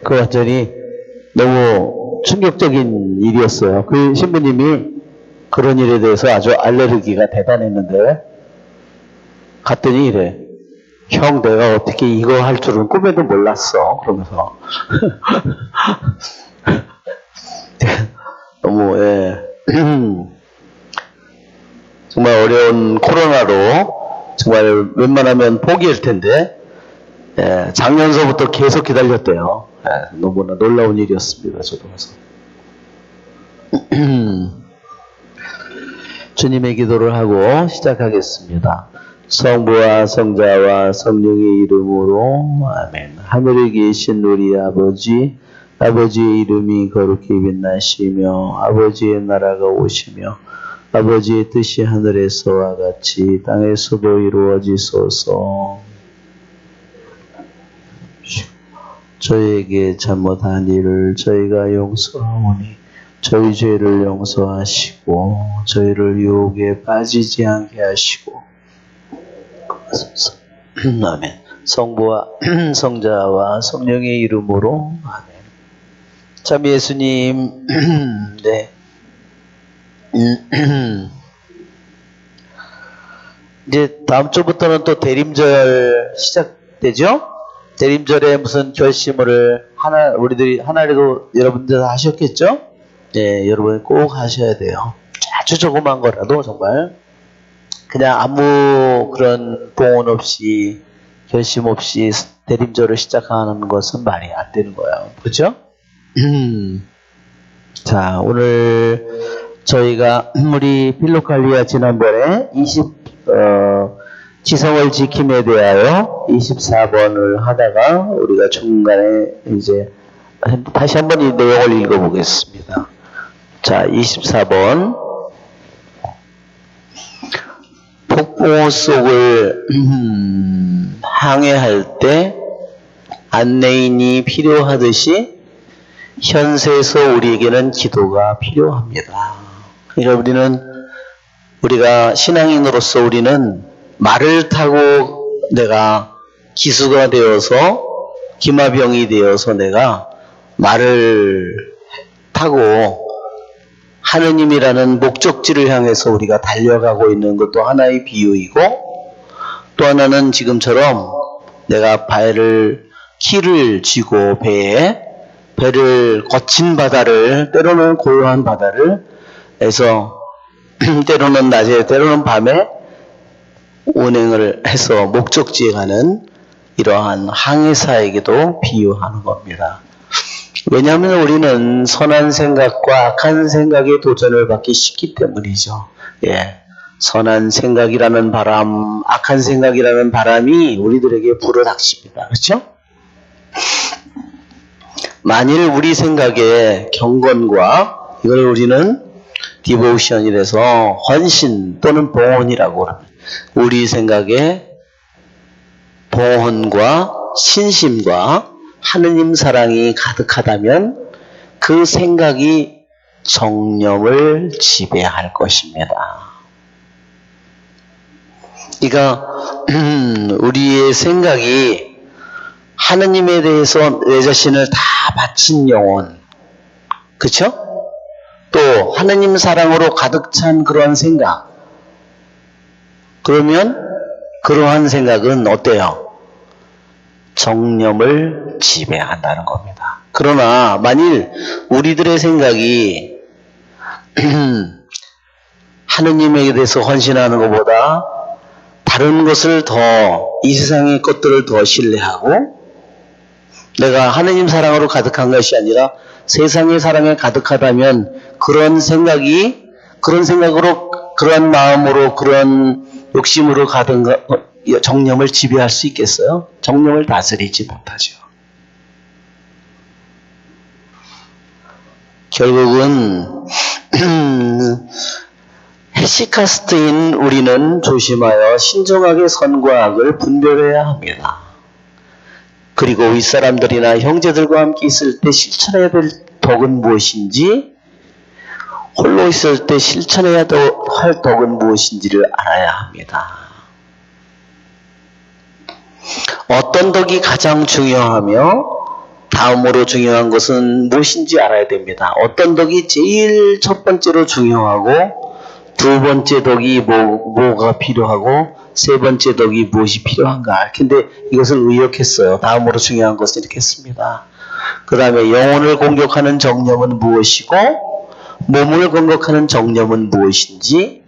그 완전히 너무 충격적인 일이었어요. 그 신부님이 그런 일에 대해서 아주 알레르기가 대단했는데 갔더니 이래. 형, 내가 어떻게 이거 할 줄은 꿈에도 몰랐어. 그러면서. 너무, 예. 정말 어려운 코로나로 정말 웬만하면 포기할 텐데, 예, 작년서부터 계속 기다렸대요. 예, 너무나 놀라운 일이었습니다. 저도 그래서. 주님의 기도를 하고 시작하겠습니다. 성부와 성자와 성령의 이름으로 아멘. 하늘에 계신 우리 아버지, 아버지의 이름이 거룩히 빛나시며 아버지의 나라가 오시며 아버지의 뜻이 하늘에서와 같이 땅에서도 이루어지소서. 저희에게 잘못한 일을 저희가 용서하오니 저희 죄를 용서하시고 저희를 유혹에 빠지지 않게 하시고 아멘. 성부와 성자와 성령의 이름으로 아멘. 참 예수님 네. 이제 다음 주부터는 또 대림절 시작되죠? 대림절에 무슨 결심을 우리들이 하나라도 여러분들 하셨겠죠? 네, 여러분 꼭 하셔야 돼요. 아주 조그만 거라도 정말 그냥 아무 그런 봉헌 없이 결심 없이 대림절을 시작하는 것은 말이 안 되는 거예요. 그렇죠? 자, 오늘 저희가 우리 필로칼리아 지난번에 지성을 지킴에 대하여 24번을 하다가 우리가 중간에 이제 다시 한번 이 내용을 읽어보겠습니다. 자, 24번. 폭풍우 속을 항해할 때 안내인이 필요하듯이 현세에서 우리에게는 기도가 필요합니다. 그러니까 우리가 신앙인으로서 우리는 말을 타고 내가 기수가 되어서 기마병이 되어서 내가 말을 타고 하느님이라는 목적지를 향해서 우리가 달려가고 있는 것도 하나의 비유이고 또 하나는 지금처럼 내가 키를 쥐고 배를 거친 바다를 때로는 고요한 바다를 해서 때로는 낮에 때로는 밤에 운행을 해서 목적지에 가는 이러한 항해사에게도 비유하는 겁니다. 왜냐하면 우리는 선한 생각과 악한 생각에 도전을 받기 쉽기 때문이죠. 예, 선한 생각이라는 바람, 악한 생각이라는 바람이 우리들에게 불어닥칩니다. 그렇죠? 만일 우리 생각에 경건과 이걸 우리는 디보션이라서 헌신 또는 봉헌이라고 합니다. 우리 생각에 봉헌과 신심과 하느님 사랑이 가득하다면 그 생각이 정념을 지배할 것입니다. 그러니까 우리의 생각이 하느님에 대해서 내 자신을 다 바친 영혼, 그렇죠? 또 하느님 사랑으로 가득 찬 그러한 생각, 그러면 그러한 생각은 어때요? 정념을 지배한다는 겁니다. 그러나 만일 우리들의 생각이 하느님에게 대해서 헌신하는 것보다 다른 것을 이 세상의 것들을 더 신뢰하고 내가 하느님 사랑으로 가득한 것이 아니라 세상의 사랑에 가득하다면 그런 생각으로 그런 마음으로 그런 욕심으로 가든 정념을 지배할 수 있겠어요? 정념을 다스리지 못하죠. 결국은 헤시카스트인 우리는 조심하여 신중하게 선과 악을 분별해야 합니다. 그리고 윗사람들이나 형제들과 함께 있을 때 실천해야 될 덕은 무엇인지 홀로 있을 때 실천해야 할 덕은 무엇인지를 알아야 합니다. 어떤 덕이 가장 중요하며 다음으로 중요한 것은 무엇인지 알아야 됩니다. 어떤 덕이 제일 첫 번째로 중요하고 두 번째 덕이 뭐가 필요하고 세 번째 덕이 무엇이 필요한가. 근데 이것을 의역했어요. 다음으로 중요한 것은 이렇게 했습니다. 그 다음에 영혼을 공격하는 정념은 무엇이고 몸을 공격하는 정념은 무엇인지,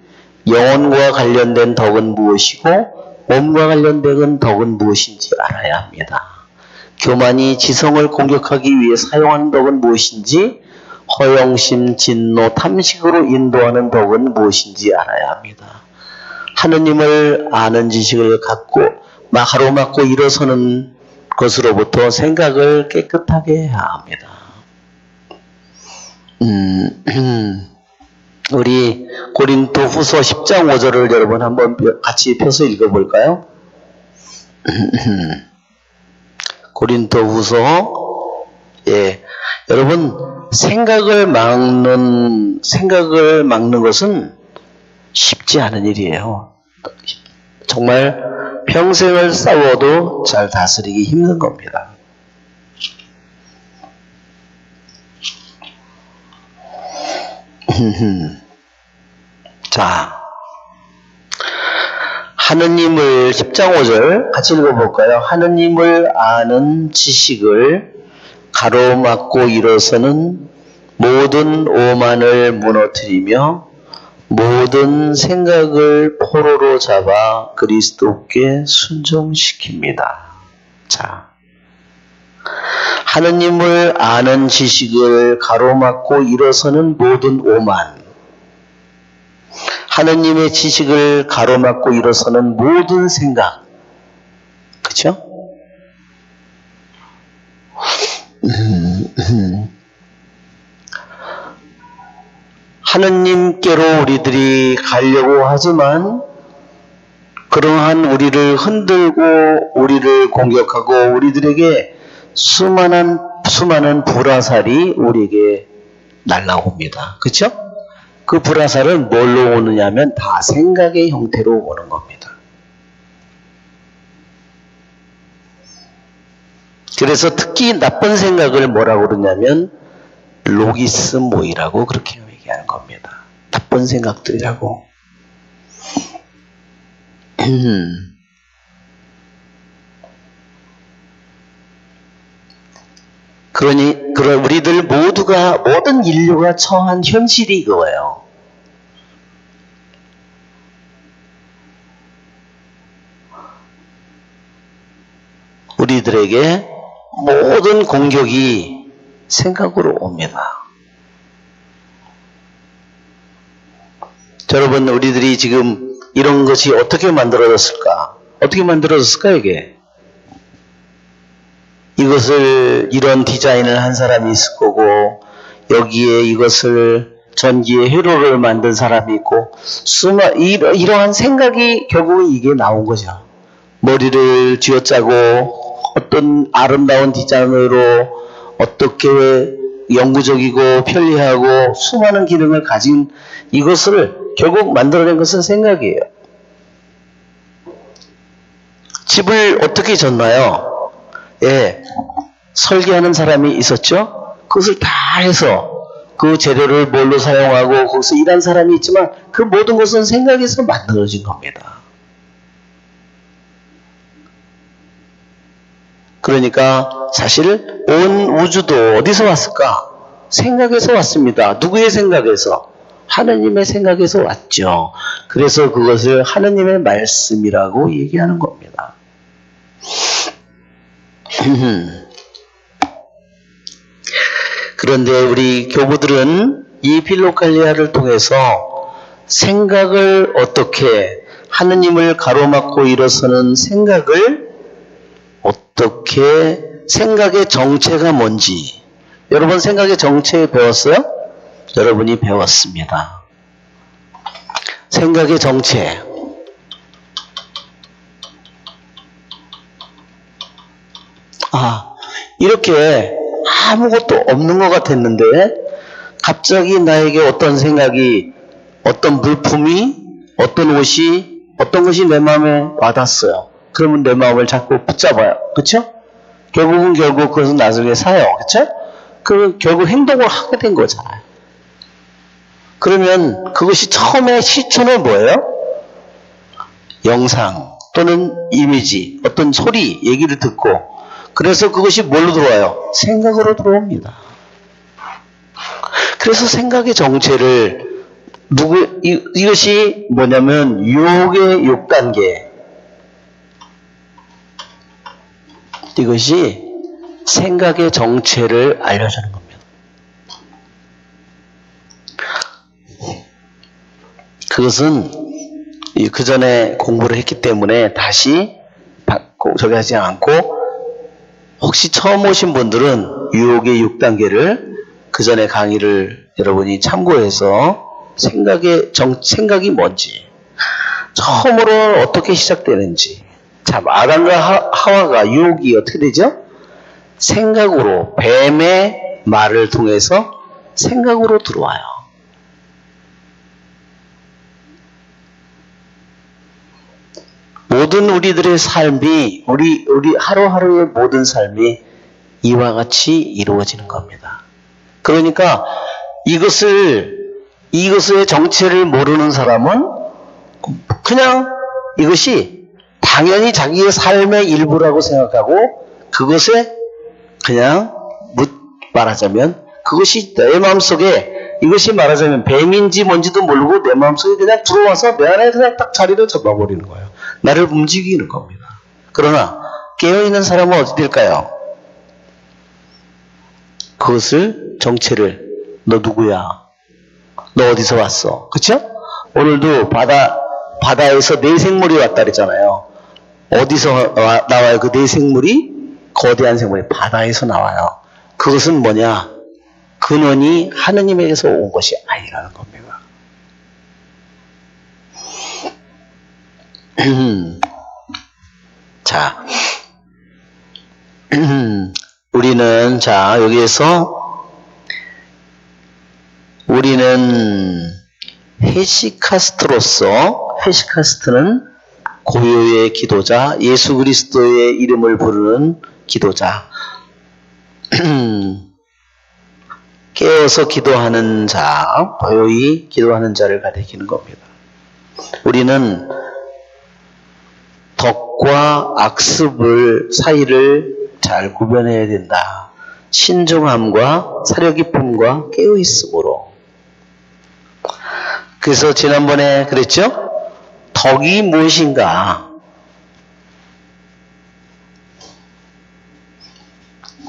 영혼과 관련된 덕은 무엇이고 몸과 관련된 덕은 무엇인지 알아야 합니다. 교만이 지성을 공격하기 위해 사용하는 덕은 무엇인지, 허영심, 진노, 탐식으로 인도하는 덕은 무엇인지 알아야 합니다. 하느님을 아는 지식을 갖고 가로막고 일어서는 것으로부터 생각을 깨끗하게 해야 합니다. 우리 고린도 후서 10장 5절을 여러분 한번 같이 펴서 읽어볼까요? 고린도 후서, 여러분, 생각을 막는 것은 쉽지 않은 일이에요. 정말 평생을 싸워도 잘 다스리기 힘든 겁니다. 자, 하느님을 10장 5절 같이 읽어볼까요? 하느님을 아는 지식을 가로막고 일어서는 모든 오만을 무너뜨리며 모든 생각을 포로로 잡아 그리스도께 순종시킵니다. 자, 하느님을 아는 지식을 가로막고 일어서는 모든 오만, 하느님의 지식을 가로막고 일어서는 모든 생각, 그쵸? 하느님께로 우리들이 가려고 하지만 그러한 우리를 흔들고 우리를 공격하고 우리들에게 수많은 불화살이 우리에게 날라옵니다. 그렇죠? 그 불화살은 뭘로 오느냐면 다 생각의 형태로 오는 겁니다. 그래서 특히 나쁜 생각을 뭐라고 그러냐면 로기스모이라고 그렇게 얘기하는 겁니다. 나쁜 생각들이라고. 우리들 모든 인류가 처한 현실이 이거예요. 우리들에게 모든 공격이 생각으로 옵니다. 여러분, 우리들이 지금 이런 것이 어떻게 만들어졌을까? 어떻게 만들어졌을까, 이게? 이런 디자인을 한 사람이 있을 거고, 여기에 이것을 전기의 회로를 만든 사람이 있고, 이러한 생각이 결국은 이게 나온 거죠. 머리를 쥐어짜고, 어떤 아름다운 디자인으로 어떻게 영구적이고 편리하고 수많은 기능을 가진 이것을 결국 만들어낸 것은 생각이에요. 집을 어떻게 졌나요? 설계하는 사람이 있었죠? 그것을 다 해서 그 재료를 뭘로 사용하고 거기서 일한 사람이 있지만 그 모든 것은 생각에서 만들어진 겁니다. 그러니까 사실 온 우주도 어디서 왔을까? 생각에서 왔습니다. 누구의 생각에서? 하느님의 생각에서 왔죠. 그래서 그것을 하느님의 말씀이라고 얘기하는 겁니다. 그런데 우리 교부들은 이 필로칼리아를 통해서 생각을 어떻게, 하느님을 가로막고 일어서는 생각을 어떻게, 생각의 정체가 뭔지, 여러분 생각의 정체 배웠어요? 여러분이 배웠습니다. 생각의 정체. 이렇게 아무것도 없는 것 같았는데 갑자기 나에게 어떤 생각이, 어떤 물품이, 어떤 옷이, 어떤 것이 내 마음에 와닿았어요. 그러면 내 마음을 자꾸 붙잡아요. 그렇죠? 결국 그것은 나중에 사요. 그쵸? 그 결국 행동을 하게 된 거잖아요. 그러면 그것이 처음에 시초는 뭐예요? 영상 또는 이미지, 어떤 소리, 얘기를 듣고, 그래서 그것이 뭘로 들어와요? 생각으로 들어옵니다. 그래서 생각의 정체를 이것이 뭐냐면 유혹의 6단계. 이것이 생각의 정체를 알려주는 겁니다. 그것은 그 전에 공부를 했기 때문에 다시 저기 하지 않고, 혹시 처음 오신 분들은 유혹의 6단계를 그 전에 강의를 여러분이 참고해서 생각이 뭔지, 처음으로 어떻게 시작되는지. 자, 아담과 하와가 유혹이 어떻게 되죠? 생각으로, 뱀의 말을 통해서 생각으로 들어와요. 모든 우리들의 삶이, 우리 하루하루의 모든 삶이 이와 같이 이루어지는 겁니다. 그러니까 이것의 정체를 모르는 사람은 그냥 이것이 당연히 자기의 삶의 일부라고 생각하고, 그것에 그냥 말하자면 그것이 내 마음속에, 이것이 말하자면 뱀인지 뭔지도 모르고 내 마음속에 그냥 들어와서 내 안에 그냥 딱 자리를 잡아버리는 거예요. 나를 움직이는 겁니다. 그러나 깨어있는 사람은 어디 될까요? 그것을, 정체를, 너 누구야? 너 어디서 왔어? 그쵸? 오늘도 바다에서 내생물이 왔다 그랬잖아요. 어디서 나와요? 그 내생물이? 거대한 생물이 바다에서 나와요. 그것은 뭐냐? 근원이 하느님에게서 온 것이 아니라는 겁니다. 자, 우리는, 자, 여기에서 우리는 헤시카스트로서, 헤시카스트는 고요의 기도자, 예수 그리스도의 이름을 부르는 기도자, 깨어서 기도하는 자, 고요히 기도하는 자를 가리키는 겁니다. 우리는 덕과 악습을 사이를 잘 구별해야 된다. 신중함과 사려 깊음과 깨어있음으로. 그래서 지난번에 그랬죠? 덕이 무엇인가?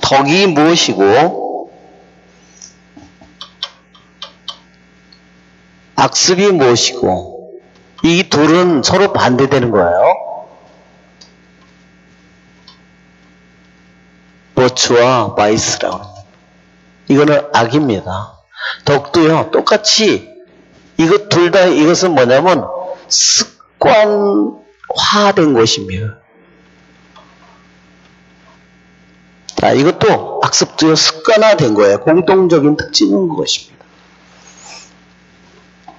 덕이 무엇이고 악습이 무엇이고, 이 둘은 서로 반대되는 거예요. 버추와 바이스라고 합니다. 이거는 악입니다. 덕도요, 똑같이 이것 둘 다, 이것은 뭐냐면 습관화된 것입니다. 자, 이것도 악습도요, 습관화된 거예요. 공통적인 특징은 그것입니다.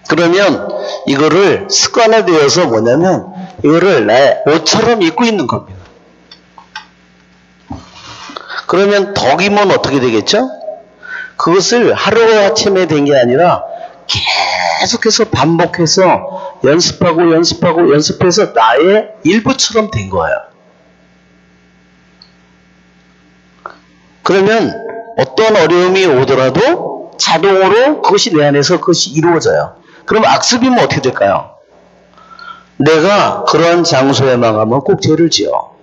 그러면 이거를 습관화되어서 뭐냐면 이거를 내 옷처럼 입고 있는 겁니다. 그러면 덕이면 어떻게 되겠죠? 그것을 하루아침에 된 게 아니라 계속해서 반복해서 연습해서 나의 일부처럼 된 거예요. 그러면 어떤 어려움이 오더라도 자동으로 그것이 내 안에서 그것이 이루어져요. 그럼 악습이면 어떻게 될까요? 내가 그런 장소에만 가면 꼭 죄를 지어.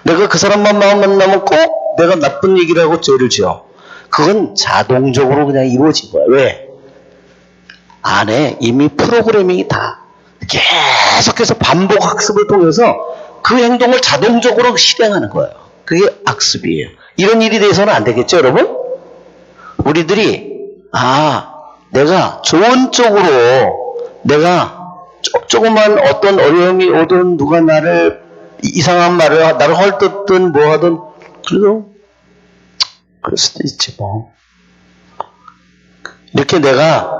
내가 그 사람만 만나면 꼭 내가 나쁜 얘기를 하고 죄를 지어. 그건 자동적으로 그냥 이루어진 거야. 왜? 안에 이미 프로그래밍이 다 계속해서 반복 학습을 통해서 그 행동을 자동적으로 실행하는 거예요. 그게 악습이에요. 이런 일이 돼서는 안 되겠죠, 여러분? 우리들이 내가 좋은 쪽으로, 내가 조그만 어떤 어려움이 오든 누가 나를 이상한 말을 나를 헐뜯든 뭐 하든, 그래도 그럴 수도 있지 뭐. 이렇게 내가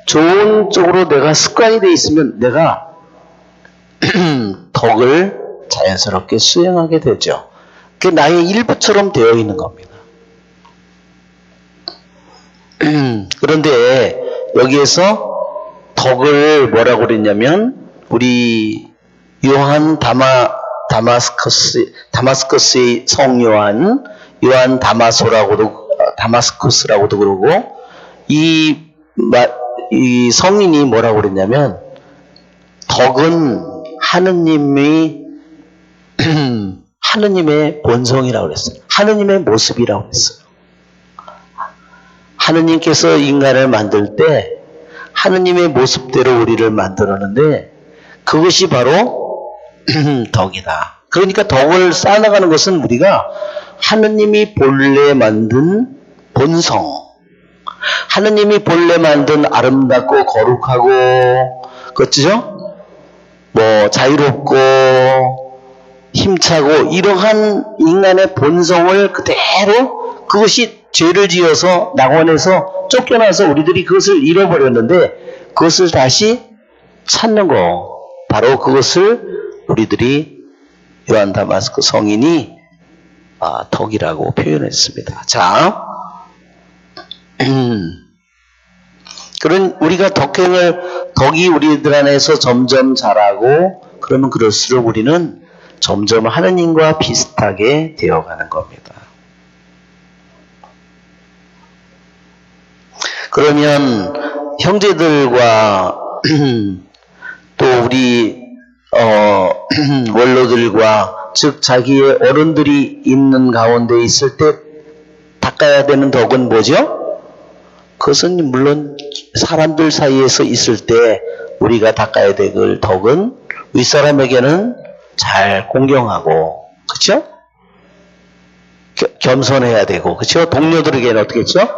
좋은 쪽으로 내가 습관이 돼 있으면 내가 덕을 자연스럽게 수행하게 되죠. 그게 나의 일부처럼 되어 있는 겁니다. 그런데 여기에서 덕을 뭐라고 그랬냐면 우리 요한 다마스커스의 성 요한 다마스커스라고도 그러고 이 성인이 뭐라고 그랬냐면 덕은 하느님의 본성이라고 그랬어요. 하느님의 모습이라고 그랬어요. 하느님께서 인간을 만들 때 하느님의 모습대로 우리를 만들었는데 그것이 바로 덕이다. 그러니까 덕을 쌓아나가는 것은 우리가 하느님이 본래 만든 본성, 하느님이 본래 만든 아름답고 거룩하고 그렇죠? 뭐 자유롭고 힘차고 이러한 인간의 본성을 그대로 그것이 죄를 지어서 낙원에서 쫓겨나서 우리들이 그것을 잃어버렸는데 그것을 다시 찾는 거 바로 그것을 우리들이 요한 다마스커 성인이 덕이라고 표현했습니다. 자, 그런 우리가 덕이 우리들 안에서 점점 자라고 그러면 그럴수록 우리는 점점 하느님과 비슷하게 되어가는 겁니다. 그러면 형제들과 또 우리 원로들과 즉 자기의 어른들이 있는 가운데 있을 때 닦아야 되는 덕은 뭐죠? 그것은 물론 사람들 사이에서 있을 때 우리가 닦아야 될 덕은 윗사람에게는 잘 공경하고 그렇죠? 겸손해야 되고 그렇죠? 동료들에게는 어떻게 했죠?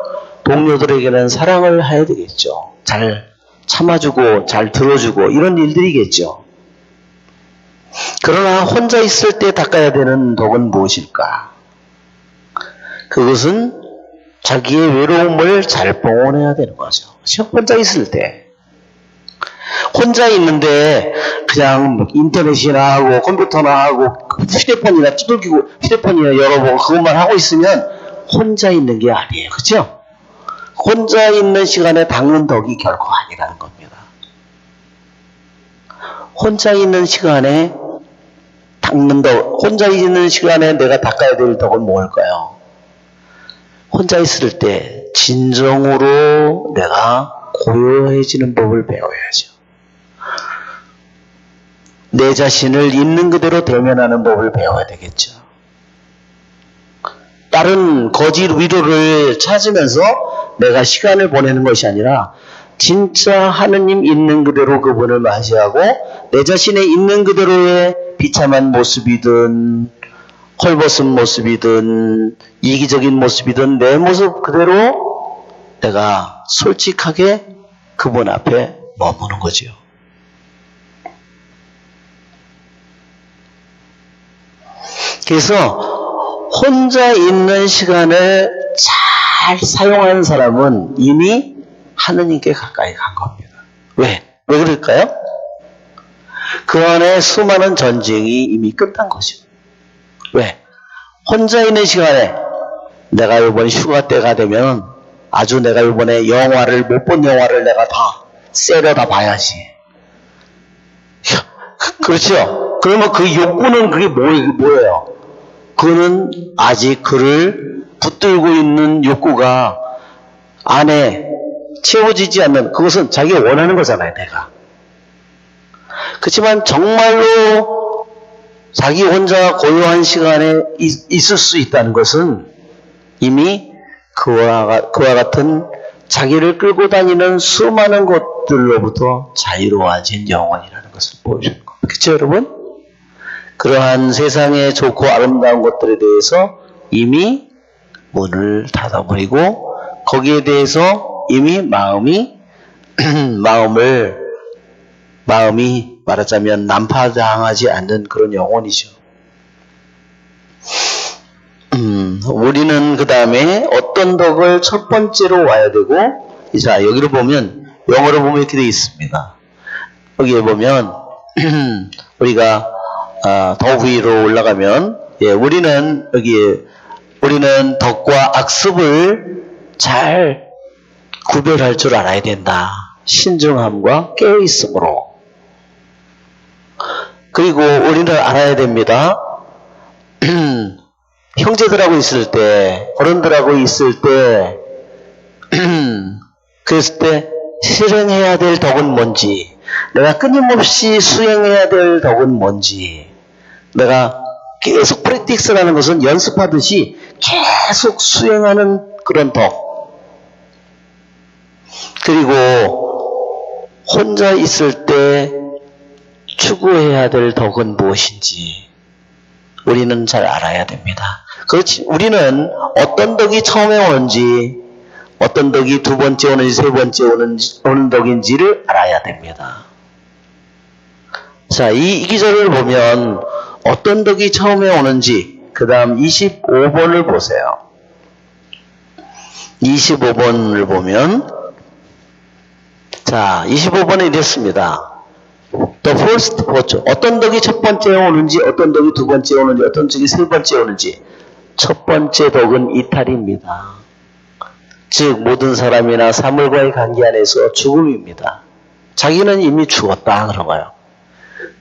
동료들에게는 사랑을 해야 되겠죠. 잘 참아주고 잘 들어주고 이런 일들이겠죠. 그러나 혼자 있을 때 닦아야 되는 덕은 무엇일까? 그것은 자기의 외로움을 잘 봉헌해야 되는 거죠. 그렇죠? 혼자 있을 때. 혼자 있는데 그냥 인터넷이나 하고 컴퓨터나 하고 휴대폰이나 두들기고 휴대폰이나 열어보고 그것만 하고 있으면 혼자 있는 게 아니에요. 그렇죠? 혼자 있는 시간에 닦는 덕이 결코 아니라는 겁니다. 혼자 있는 시간에 닦는 덕, 혼자 있는 시간에 내가 닦아야 될 덕은 뭘까요? 혼자 있을 때 진정으로 내가 고요해지는 법을 배워야죠. 내 자신을 있는 그대로 대면하는 법을 배워야 되겠죠. 다른 거짓 위로를 찾으면서 내가 시간을 보내는 것이 아니라 진짜 하느님 있는 그대로 그분을 맞이하고 내 자신의 있는 그대로의 비참한 모습이든 헐벗은 모습이든 이기적인 모습이든 내 모습 그대로 내가 솔직하게 그분 앞에 머무는 거죠. 그래서 혼자 있는 시간을 잘 사용하는 사람은 이미 하느님께 가까이 간 겁니다. 왜 그럴까요? 그 안에 수많은 전쟁이 이미 끝난 거죠. 왜? 혼자 있는 시간에 내가 이번 휴가 때가 되면 아주 내가 이번에 못 본 영화를 내가 다 세려다 봐야지. 그렇죠? 그러면 그 욕구는 그게 뭐예요? 그는 아직 그를 붙들고 있는 욕구가 안에 채워지지 않는 그것은 자기가 원하는 거잖아요, 내가. 그렇지만 정말로 자기 혼자 고요한 시간에 있을 수 있다는 것은 이미 그와 같은 자기를 끌고 다니는 수많은 것들로부터 자유로워진 영혼이라는 것을 보여주는 겁니다. 그렇죠, 여러분? 그러한 세상의 좋고 아름다운 것들에 대해서 이미 문을 닫아버리고 거기에 대해서 이미 마음이 말하자면 난파당하지 않는 그런 영혼이죠. 우리는 그 다음에 어떤 덕을 첫 번째로 와야 되고, 자, 여기로 보면, 영어로 보면 이렇게 되어 있습니다. 여기에 보면, 우리가 더 위로 올라가면 예, 우리는 덕과 악습을 잘 구별할 줄 알아야 된다. 신중함과 깨어있음으로. 그리고 우리는 알아야 됩니다. 형제들하고 있을 때, 어른들하고 있을 때, 그랬을 때 실행해야 될 덕은 뭔지, 내가 끊임없이 수행해야 될 덕은 뭔지, 내가 계속 프랙티스라는 것은 연습하듯이 계속 수행하는 그런 덕. 그리고 혼자 있을 때 추구해야 될 덕은 무엇인지 우리는 잘 알아야 됩니다. 그렇지, 우리는 어떤 덕이 처음에 오는지, 어떤 덕이 두 번째 오는지, 세 번째 오는 덕인지를 알아야 됩니다. 자, 이 기절을 보면 어떤 덕이 처음에 오는지, 그 다음 25번을 보세요. 25번을 보면, 자, 25번에 이랬습니다. The first virtue. 어떤 덕이 첫 번째 오는지, 어떤 덕이 두 번째 오는지, 어떤 덕이 세 번째 오는지. 첫 번째 덕은 이탈입니다. 즉 모든 사람이나 사물과의 관계 안에서 죽음입니다. 자기는 이미 죽었다 그런 거예요.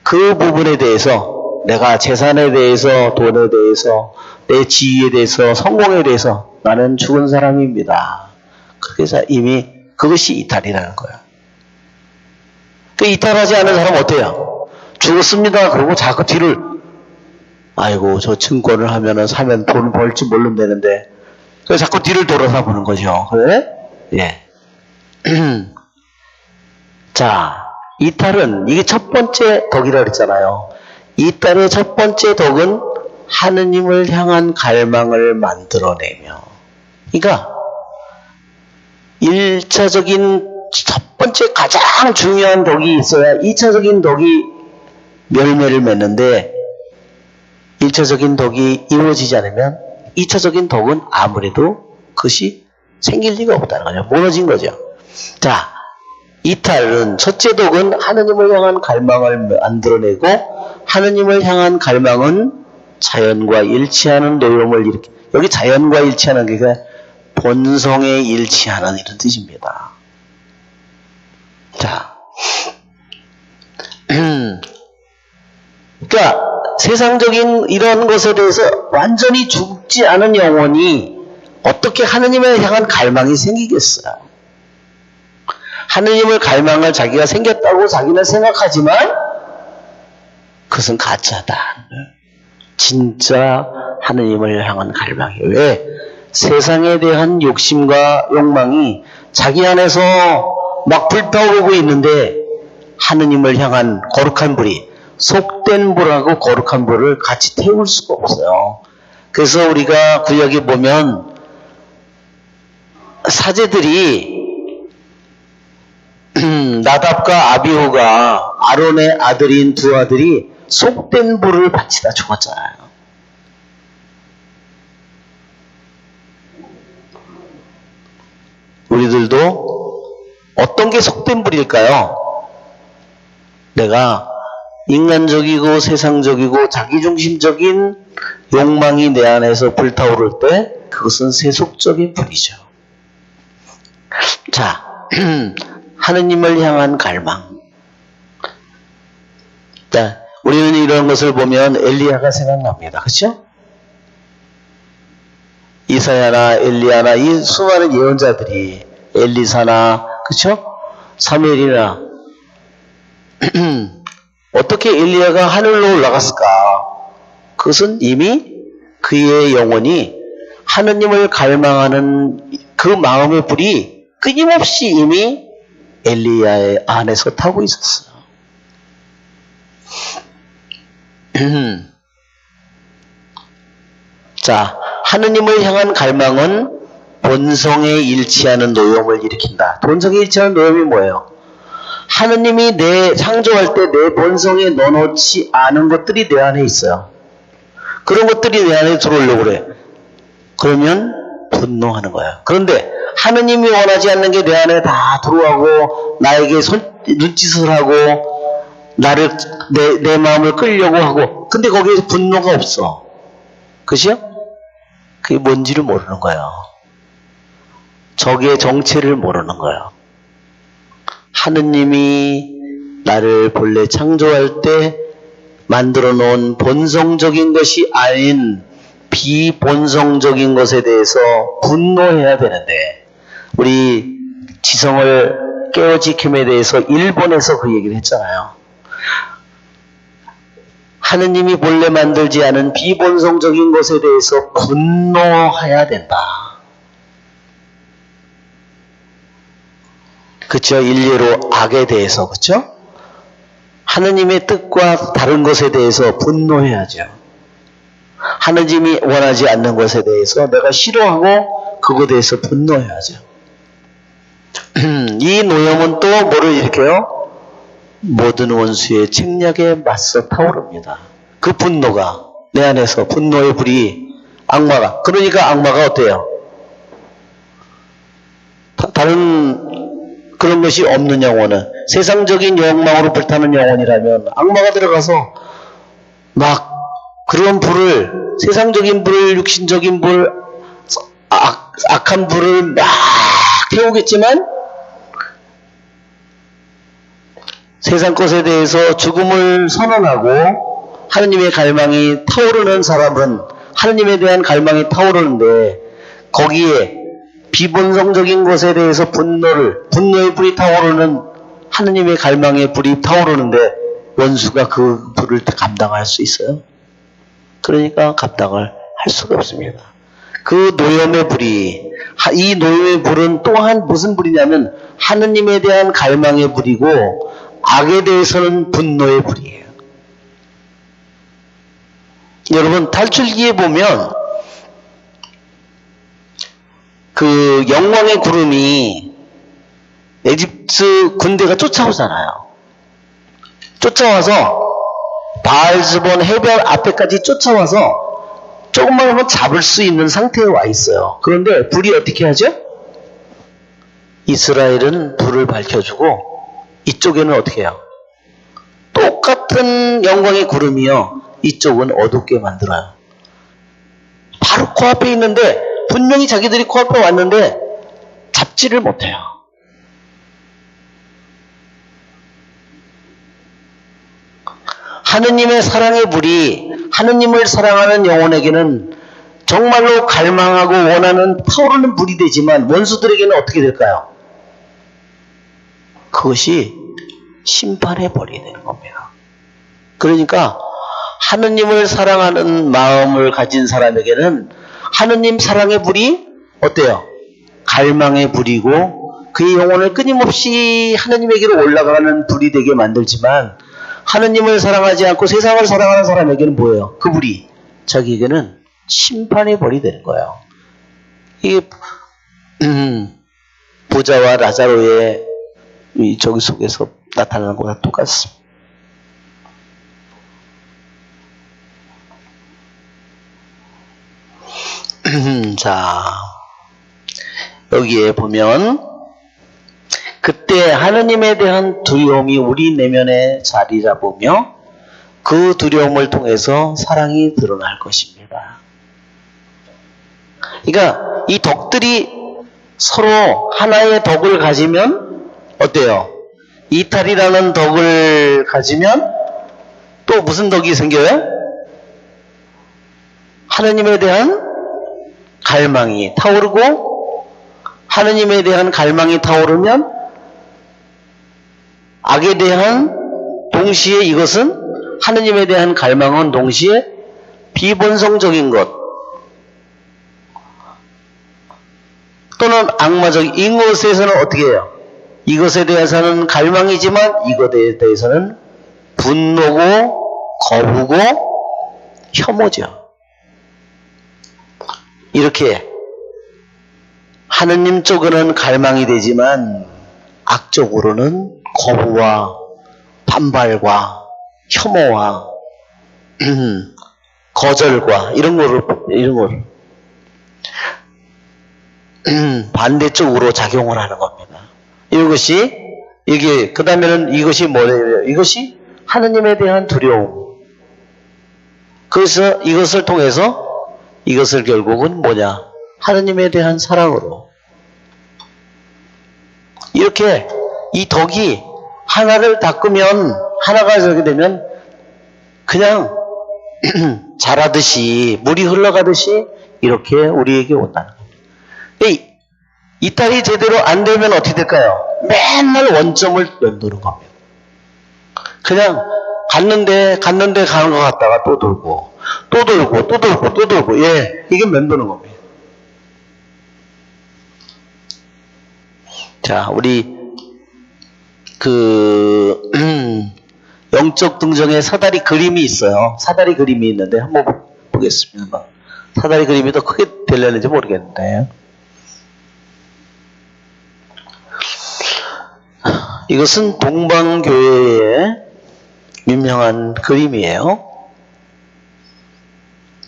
그 부분에 대해서, 내가 재산에 대해서, 돈에 대해서, 내 지위에 대해서, 성공에 대해서 나는 죽은 사람입니다. 그래서 이미 그것이 이탈이라는 거예요. 그 이탈하지 않은 사람은 어때요? 죽었습니다. 그러고 자꾸 뒤를, 아이고 저 증권을 하면은 사면 돈을 벌지 모르면 되는데, 그래서 자꾸 뒤를 돌아서 보는 거죠. 그래? 예. 자, 이탈은 이게 첫 번째 덕이라고 그랬잖아요. 이탈의 첫 번째 덕은 하느님을 향한 갈망을 만들어내며, 그러니까 1차적인 첫 번째 가장 중요한 덕이 있어야 2차적인 덕이 열매를 맺는데, 1차적인 덕이 이루어지지 않으면 2차적인 덕은 아무래도 그것이 생길 리가 없다는 거죠. 무너진 거죠. 자, 이탈은 첫째 덕은 하느님을 향한 갈망을 만들어내고, 하느님을 향한 갈망은 자연과 일치하는 내용을 이렇게, 여기 자연과 일치하는 게 본성에 일치하는 이런 뜻입니다. 자, 그러니까 세상적인 이런 것에 대해서 완전히 죽지 않은 영혼이 어떻게 하느님을 향한 갈망이 생기겠어요? 하느님을 갈망을 자기가 생겼다고 자기는 생각하지만 그것은 가짜다. 진짜 하느님을 향한 갈망이에요. 왜? 세상에 대한 욕심과 욕망이 자기 안에서 막 불타오르고 있는데, 하느님을 향한 거룩한 불이, 속된 불하고 거룩한 불을 같이 태울 수가 없어요. 그래서 우리가 구약에 보면 사제들이 나답과 아비후가, 아론의 아들인 두 아들이 속된 불을 바치다 죽었잖아요. 우리들도 어떤 게 속된 불일까요? 내가 인간적이고 세상적이고 자기중심적인 욕망이 내 안에서 불타오를 때 그것은 세속적인 불이죠. 자, 하느님을 향한 갈망. 자, 우리는 이런 것을 보면 엘리야가 생각납니다. 그렇죠? 이사야나 엘리야나 이 수많은 예언자들이, 엘리사나, 그렇죠? 사무엘이나 어떻게 엘리야가 하늘로 올라갔을까? 그것은 이미 그의 영혼이 하느님을 갈망하는 그 마음의 불이 끊임없이 이미 엘리야의 안에서 타고 있었어요. 자, 하느님을 향한 갈망은 본성에 일치하는 노염을 일으킨다. 본성에 일치하는 노염이 뭐예요? 하느님이 내 창조할 때 내 본성에 넣어놓지 않은 것들이 내 안에 있어요. 그런 것들이 내 안에 들어오려고 그래. 그러면 분노하는 거예요. 그런데 하느님이 원하지 않는 게 내 안에 다 들어오고 나에게 눈짓을 하고 나를 내 마음을 끌려고 하고, 근데 거기에 분노가 없어. 그죠? 그게 뭔지를 모르는 거예요. 적의 정체를 모르는 거예요. 하느님이 나를 본래 창조할 때 만들어 놓은 본성적인 것이 아닌 비본성적인 것에 대해서 분노해야 되는데, 우리 지성을 깨어지킴에 대해서 일본에서 그 얘기를 했잖아요. 하느님이 본래 만들지 않은 비본성적인 것에 대해서 분노해야 된다. 그쵸? 일례로 악에 대해서, 그쵸? 하느님의 뜻과 다른 것에 대해서 분노해야죠. 하느님이 원하지 않는 것에 대해서 내가 싫어하고 그것에 대해서 분노해야죠. 이 노염은 또 뭐를 일으켜요? 모든 원수의 책략에 맞서 타오릅니다. 그 분노가 내 안에서 분노의 불이 악마가, 그러니까 악마가 어때요? 다른 그런 것이 없는 영혼은, 세상적인 욕망으로 불타는 영혼이라면 악마가 들어가서 막 그런 불을, 세상적인 불을, 육신적인 불, 악한 불을 막 태우겠지만 세상 것에 대해서 죽음을 선언하고 하느님의 갈망이 타오르는 사람은 하느님에 대한 갈망이 타오르는데, 거기에 비본성적인 것에 대해서 분노의 불이 타오르는, 하느님의 갈망의 불이 타오르는데 원수가 그 불을 감당할 수 있어요? 그러니까 감당을 할 수가 없습니다. 그 노염의 불이, 이 노염의 불은 또한 무슨 불이냐면 하느님에 대한 갈망의 불이고, 악에 대해서는 분노의 불이에요. 여러분, 탈출기에 보면 그 영광의 구름이 에집트 군대가 쫓아오잖아요. 쫓아와서 바알즈본 해변 앞에까지 쫓아와서 조금만 하면 잡을 수 있는 상태에 와 있어요. 그런데 불이 어떻게 하죠? 이스라엘은 불을 밝혀주고 이쪽에는 어떻게 해요? 똑같은 영광의 구름이요, 이쪽은 어둡게 만들어요. 바로 코앞에 있는데, 분명히 자기들이 코앞에 왔는데 잡지를 못해요. 하느님의 사랑의 불이 하느님을 사랑하는 영혼에게는 정말로 갈망하고 원하는 타오르는 불이 되지만, 원수들에게는 어떻게 될까요? 그것이 심판의 벌이 되는 겁니다. 그러니까 하느님을 사랑하는 마음을 가진 사람에게는 하느님 사랑의 불이 어때요? 갈망의 불이고, 그의 영혼을 끊임없이 하느님에게로 올라가는 불이 되게 만들지만, 하느님을 사랑하지 않고 세상을 사랑하는 사람에게는 뭐예요? 그 불이 자기에게는 심판의 벌이 되는 거예요. 이 보자와 라자로의 저기 속에서 나타나는 것과 똑같습니다. 자, 여기에 보면 그때 하느님에 대한 두려움이 우리 내면에 자리 잡으며 그 두려움을 통해서 사랑이 드러날 것입니다. 그러니까 이 덕들이 서로 하나의 덕을 가지면 어때요? 이탈이라는 덕을 가지면 또 무슨 덕이 생겨요? 하느님에 대한 갈망이 타오르고, 하느님에 대한 갈망이 타오르면 악에 대한, 동시에 이것은 하느님에 대한 갈망은 동시에 비본성적인 것 또는 악마적인 이것에서는 어떻게 해요? 이것에 대해서는 갈망이지만 이것에 대해서는 분노고 거부고 혐오죠. 이렇게 하느님 쪽으로는 갈망이 되지만 악적으로는 거부와 반발과 혐오와 거절과 이런 거를 반대쪽으로 작용을 하는 겁니다. 이게 그 다음에는 이것이 뭐예요? 이것이 하느님에 대한 두려움. 그래서 이것을 통해서 이것을 결국은 뭐냐? 하느님에 대한 사랑으로. 이렇게 이 덕이 하나를 닦으면, 하나가 저게 되면 그냥 자라듯이, 물이 흘러가듯이 이렇게 우리에게 온다는 겁니다. 이 딸이 제대로 안 되면 어떻게 될까요? 맨날 원점을 맴도는 겁니다. 그냥 갔는데 가는 것 같다가 또 돌고, 또 돌고, 또 돌고, 또 돌고, 예, 이게 맴도는 겁니다. 자, 우리 영적 등정에 사다리 그림이 있어요. 사다리 그림이 있는데 한번 보겠습니다. 사다리 그림이 더 크게 되려는지 모르겠는데, 이것은 동방교회의 유명한 그림이에요.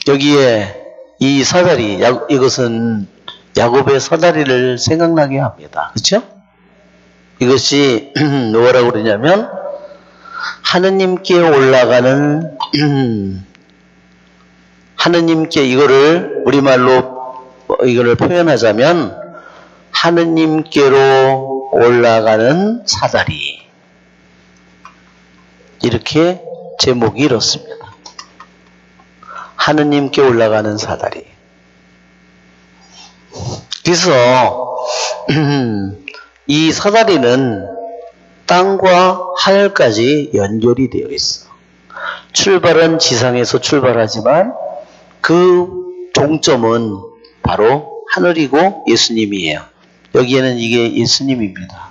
여기에 이 사다리, 이것은 야곱의 사다리를 생각나게 합니다. 그렇죠? 이것이 뭐라고 그러냐면 하느님께 올라가는 하느님께, 이거를 우리말로 이거를 표현하자면 하느님께로 올라가는 사다리, 이렇게 제목이 이렇습니다. 하느님께 올라가는 사다리. 그래서 이 사다리는 땅과 하늘까지 연결이 되어 있어. 출발은 지상에서 출발하지만 그 종점은 바로 하늘이고 예수님이에요. 여기에는 이게 예수님입니다.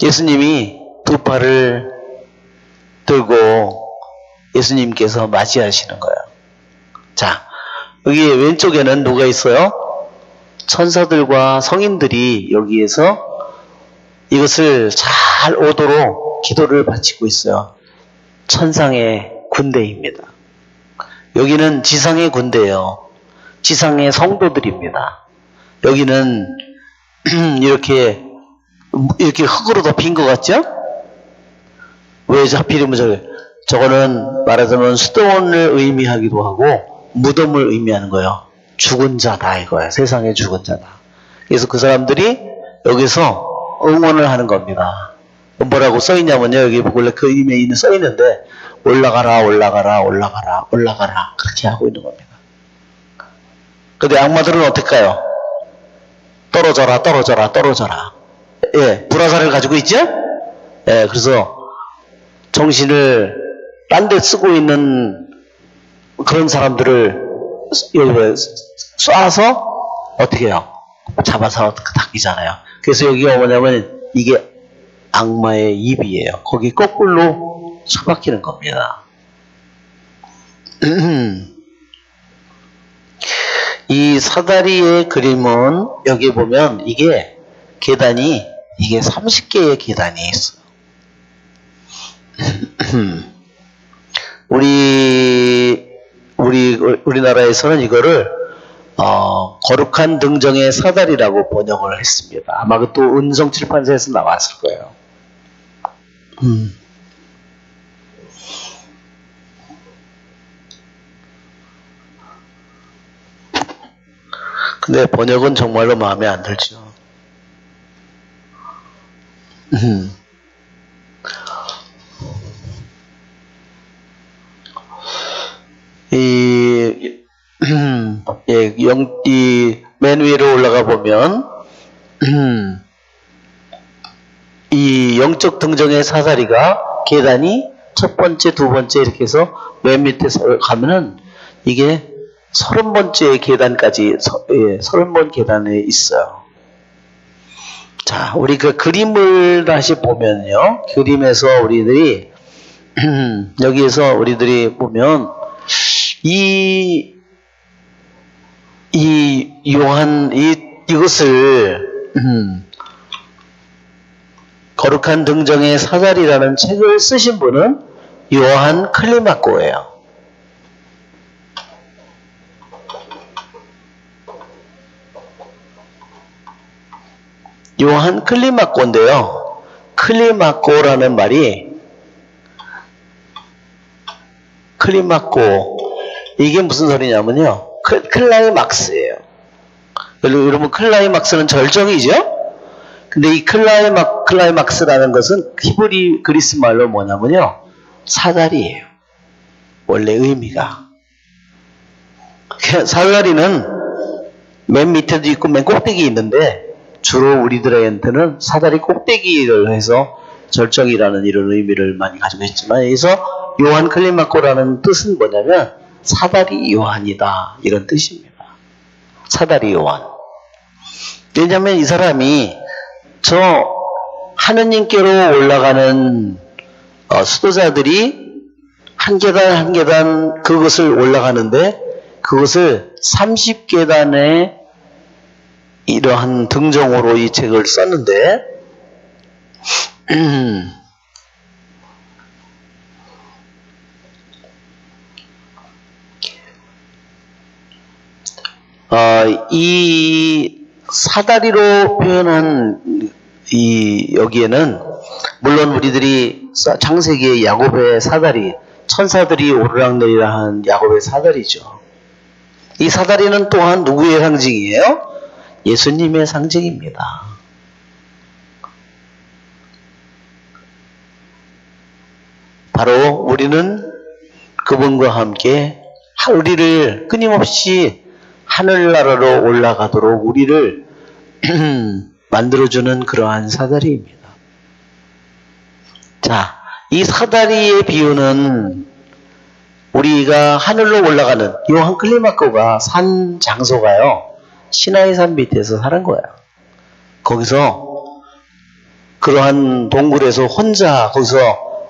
예수님이 두 팔을 들고 예수님께서 맞이하시는 거예요. 자, 여기 왼쪽에는 누가 있어요? 천사들과 성인들이 여기에서 이것을 잘 오도록 기도를 바치고 있어요. 천상의 군대입니다. 여기는 지상의 군대예요. 지상의 성도들입니다. 여기는 이렇게 흙으로 덮인 것 같죠? 왜 하필이면 저거는 말하자면 수도원을 의미하기도 하고 무덤을 의미하는 거예요. 죽은 자다 이거야. 세상에 죽은 자다. 그래서 그 사람들이 여기서 응원을 하는 겁니다. 뭐라고 써있냐면요. 여기 원래 그 의미에 써있는데 올라가라 올라가라 올라가라 올라가라 그렇게 하고 있는 겁니다. 근데 악마들은 어떨까요? 떨어져라 떨어져라 떨어져라. 예, 불화살을 가지고 있죠? 예, 그래서 정신을 딴 데 쓰고 있는 그런 사람들을 쏴서 어떻게 해요? 잡아서 닦이잖아요. 그래서 여기가 뭐냐면 이게 악마의 입이에요. 거기 거꾸로 처박히는 겁니다. 이 사다리의 그림은 여기 보면 이게 계단이 이게 30개의 계단이 있어요. 우리나라에서는 이거를 거룩한 등정의 사다리라고 번역을 했습니다. 아마 또 은성칠판사에서 나왔을 거예요. 근데 번역은 정말로 마음에 안 들죠. 맨 위로 올라가 보면 이 영적 등정의 사다리가 계단이 첫 번째, 두 번째 이렇게 해서 맨 밑에 가면은 이게 30번째 계단까지 30번 계단에 있어요. 자, 우리 그 그림을 다시 보면요. 그림에서 우리들이 여기에서 우리들이 보면 이것을 거룩한 등정의 사다리라는 책을 쓰신 분은 요한 클리마코예요. 요한 클리마코인데요. 클리마코라는 말이 클리마코 이게 무슨 소리냐면요. 클라이막스예요. 여러분 클라이막스는 절정이죠? 근데 이 클라이막스라는 것은 히브리 그리스 말로 뭐냐면요. 사다리예요. 원래 의미가. 사다리는 맨 밑에도 있고 맨 꼭대기 있는데 주로 우리들한테는 사다리 꼭대기를 해서 절정이라는 이런 의미를 많이 가지고 있지만 여기서 요한 클리마코라는 뜻은 뭐냐면 사다리 요한이다 이런 뜻입니다. 사다리 요한. 왜냐하면 이 사람이 저 하느님께로 올라가는 수도자들이 한 계단 한 계단 그것을 올라가는데 그것을 30계단의 이러한 등정으로 이 책을 썼는데 이 사다리로 표현한 이 여기에는 물론 우리들이 창세기의 야곱의 사다리, 천사들이 오르락내리락 하는 야곱의 사다리죠. 이 사다리는 또한 누구의 상징이에요? 예수님의 상징입니다. 바로 우리는 그분과 함께 우리를 끊임없이 하늘나라로 올라가도록 우리를 만들어주는 그러한 사다리입니다. 자, 이 사다리의 비유는 우리가 하늘로 올라가는 요한 클리마코가 산 장소가요. 시나이산 밑에서 사는 거예요. 거기서 그러한 동굴에서 혼자 거기서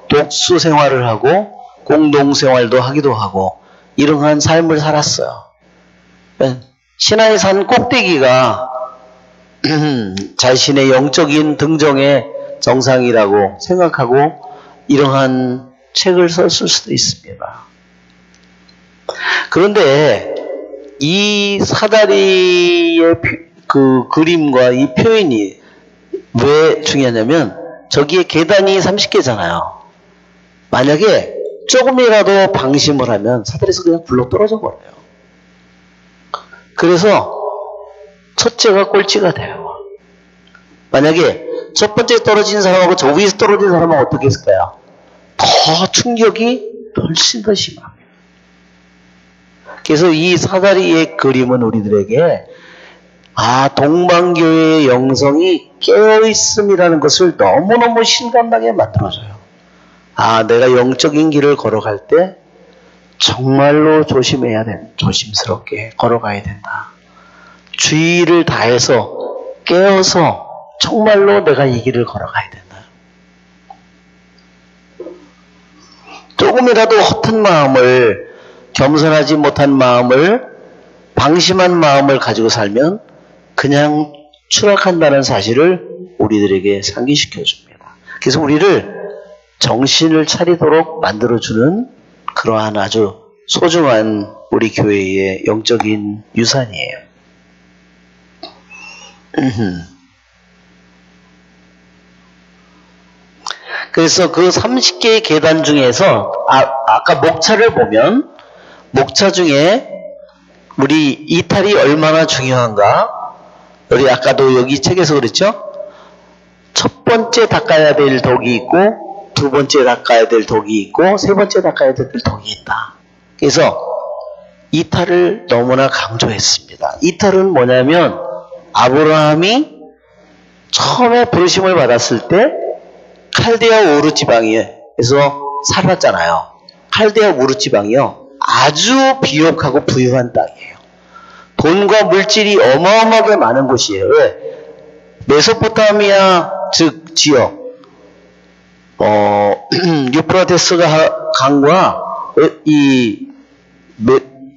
독수 생활을 하고 공동 생활도 하기도 하고 이러한 삶을 살았어요. 시나이산 꼭대기가 자신의 영적인 등정의 정상이라고 생각하고 이러한 책을 썼을 수도 있습니다. 그런데 이 사다리의 그 그림과 이 표현이 왜 중요하냐면 저기에 계단이 30개잖아요. 만약에 조금이라도 방심을 하면 사다리에서 그냥 굴러 떨어져 버려요. 그래서 첫째가 꼴찌가 돼요. 만약에 첫 번째 떨어진 사람하고 저 위에서 떨어진 사람은 어떻게 했을까요? 더 충격이 훨씬 더 심합니다. 그래서 이 사다리의 그림은 우리들에게 동방교회의 영성이 깨어있음이라는 것을 너무너무 실감나게 만들어줘요. 내가 영적인 길을 걸어갈 때 정말로 조심해야 된다. 조심스럽게 걸어가야 된다. 주의를 다해서 깨어서 정말로 내가 이 길을 걸어가야 된다. 조금이라도 허튼 마음을, 겸손하지 못한 마음을, 방심한 마음을 가지고 살면 그냥 추락한다는 사실을 우리들에게 상기시켜 줍니다. 그래서 우리를 정신을 차리도록 만들어주는 그러한 아주 소중한 우리 교회의 영적인 유산이에요. 그래서 그 30개의 계단 중에서 아까 목차를 보면 목차 중에 우리 이탈이 얼마나 중요한가? 우리 아까도 여기 책에서 그랬죠? 첫 번째 닦아야 될 독이 있고 두 번째 닦아야 될 독이 있고 세 번째 닦아야 될 독이 있다. 그래서 이탈을 너무나 강조했습니다. 이탈은 뭐냐면 아브라함이 처음에 부르심을 받았을 때 칼데아 우르 지방에서 살았잖아요. 칼데아 우르 지방이요. 아주 비옥하고 부유한 땅이에요. 돈과 물질이 어마어마하게 많은 곳이에요. 왜? 메소포타미아 즉 지역 유프라테스 강과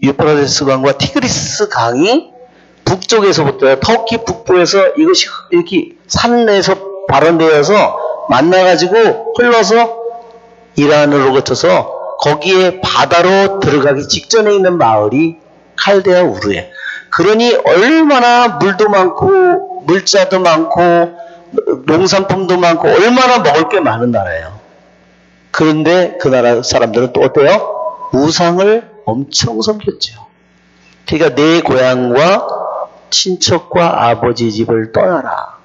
유프라테스 강과 티그리스 강이 북쪽에서부터 터키 북부에서 이것이 이렇게 산에서 발원되어서 만나가지고 흘러서 이란으로 거쳐서 거기에 바다로 들어가기 직전에 있는 마을이 칼데아 우르예요. 그러니 얼마나 물도 많고 물자도 많고 농산품도 많고 얼마나 먹을 게 많은 나라예요. 그런데 그 나라 사람들은 또 어때요? 우상을 엄청 섬겼죠. 그러니까 내 고향과 친척과 아버지 집을 떠나라.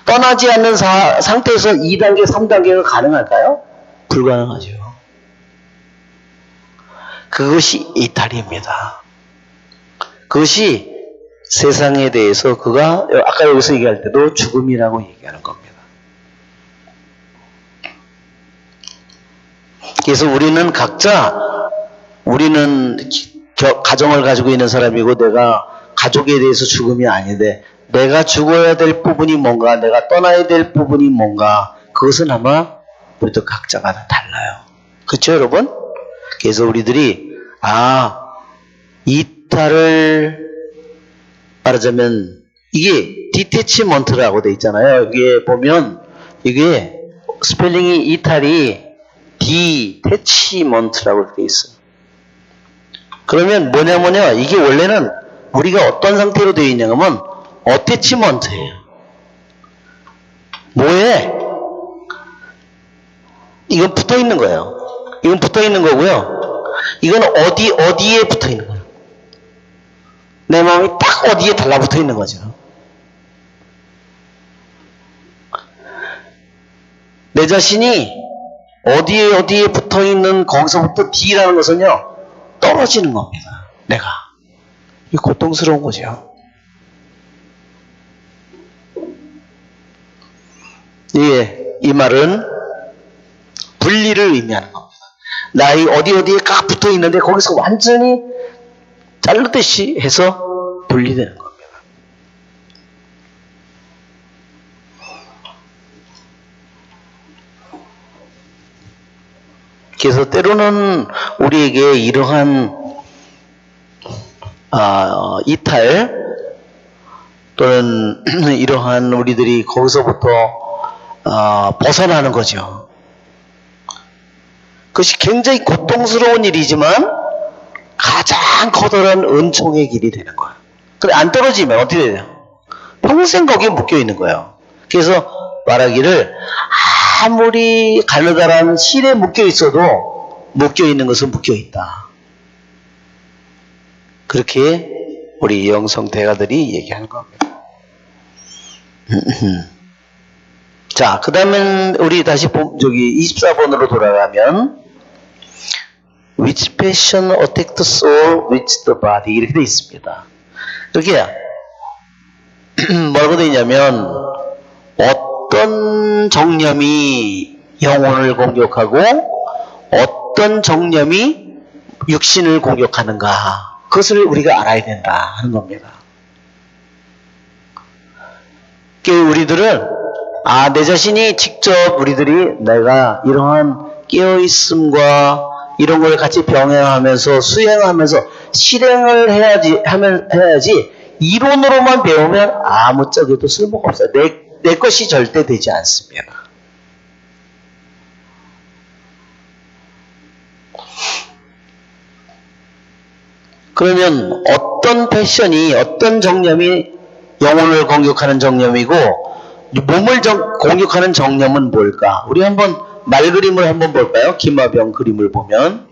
떠나지 않는 상태에서 2단계, 3단계가 가능할까요? 불가능하죠. 그것이 이탈입니다. 그것이 세상에 대해서 그가 아까 여기서 얘기할 때도 죽음이라고 얘기하는 겁니다. 그래서 우리는 각자 우리는 가정을 가지고 있는 사람이고 내가 가족에 대해서 죽음이 아닌데 내가 죽어야 될 부분이 뭔가 내가 떠나야 될 부분이 뭔가 그것은 아마 우리도 각자가 다 달라요. 그렇죠 여러분? 그래서 우리들이 이탈을 말하자면 이게 디태치먼트라고 돼 있잖아요. 이게 보면 이게 스펠링이 이탈이 디태치먼트라고 돼 있어요. 그러면 뭐냐 이게 원래는 우리가 어떤 상태로 되어 있냐면 어태치먼트예요. 뭐에? 이건 붙어 있는 거예요. 이건 붙어 있는 거고요. 이건 어디에 붙어 있는 거예요. 내 마음이 딱 어디에 달라붙어 있는 거죠. 내 자신이 어디에 붙어 있는 거기서부터 D라는 것은요 떨어지는 겁니다. 내가 이 고통스러운 거죠. 이 말은 분리를 의미하는 겁니다. 나의 어디에 꽉 붙어 있는데 거기서 완전히 자르듯이 해서 분리되는 겁니다. 그래서 때로는 우리에게 이러한 이탈 또는 이러한 우리들이 거기서부터 벗어나는 거죠. 그것이 굉장히 고통스러운 일이지만 가장 커다란 은총의 길이 되는 거예요. 근데 안 떨어지면 어떻게 돼요? 평생 거기에 묶여 있는 거예요. 그래서 말하기를 아무리 가느다란 실에 묶여 있어도 묶여 있는 것은 묶여 있다. 그렇게 우리 영성 대가들이 얘기하는 겁니다. 자, 그 다음엔 우리 다시 24번으로 돌아가면 Which passion attacked the soul with the body 이렇게 되어 있습니다. 여기에 뭐라고 되어 있냐면 어떤 정념이 영혼을 공격하고 어떤 정념이 육신을 공격하는가 그것을 우리가 알아야 된다 하는 겁니다. 우리들은 내 자신이 직접 우리들이 내가 이러한 깨어있음과 이런 걸 같이 병행하면서 수행하면서 실행을 해야지 이론으로만 배우면 아무짝에도 쓸모가 없어요. 내 것이 절대 되지 않습니다. 그러면 어떤 패션이 어떤 정념이 영혼을 공격하는 정념이고 몸을 공격하는 정념은 뭘까? 우리 한번 말그림을 한번 볼까요? 기마병 그림을 보면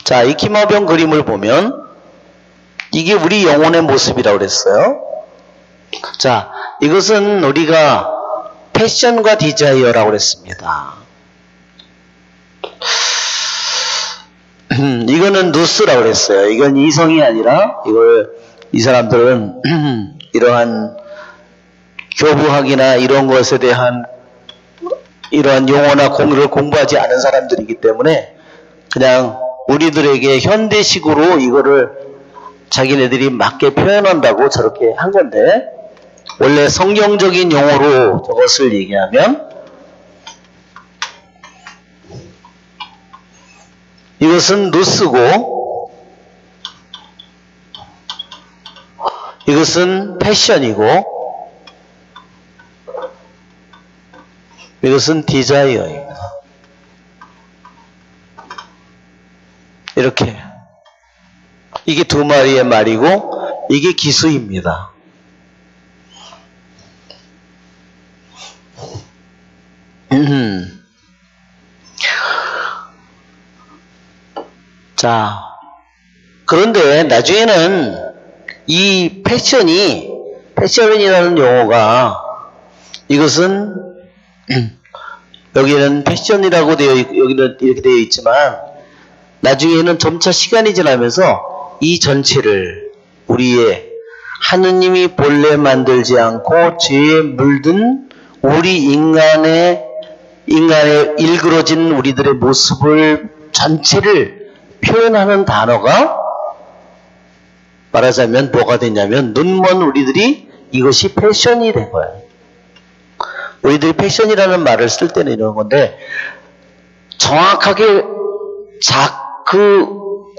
자, 이 기마병 그림을 보면 이게 우리 영혼의 모습이라고 그랬어요. 자, 이것은 우리가 패션과 디자이어라고 그랬습니다. 이거는 누스라고 그랬어요. 이건 이성이 아니라 이 사람들은 이러한 교부학이나 이런 것에 대한 이러한 용어나 공유를 공부하지 않은 사람들이기 때문에 그냥 우리들에게 현대식으로 이거를 자기네들이 맞게 표현한다고 저렇게 한 건데 원래 성경적인 용어로 저것을 얘기하면 이것은 누스고 이것은 패션이고 이것은 디자이어입니다. 이렇게 이게 두 마리의 말이고 이게 기수입니다. 자, 그런데 나중에는 이 패션이라는 용어가 이것은 여기는 패션이라고 여기는 이렇게 되어 있지만 나중에는 점차 시간이 지나면서 이 전체를 우리의 하느님이 본래 만들지 않고 죄에 물든 우리 인간의 일그러진 우리들의 모습을 전체를 표현하는 단어가 말하자면 뭐가 되냐면 눈먼 우리들이 이것이 패션이 된 거야. 우리들이 패션이라는 말을 쓸 때는 이런 건데 정확하게 그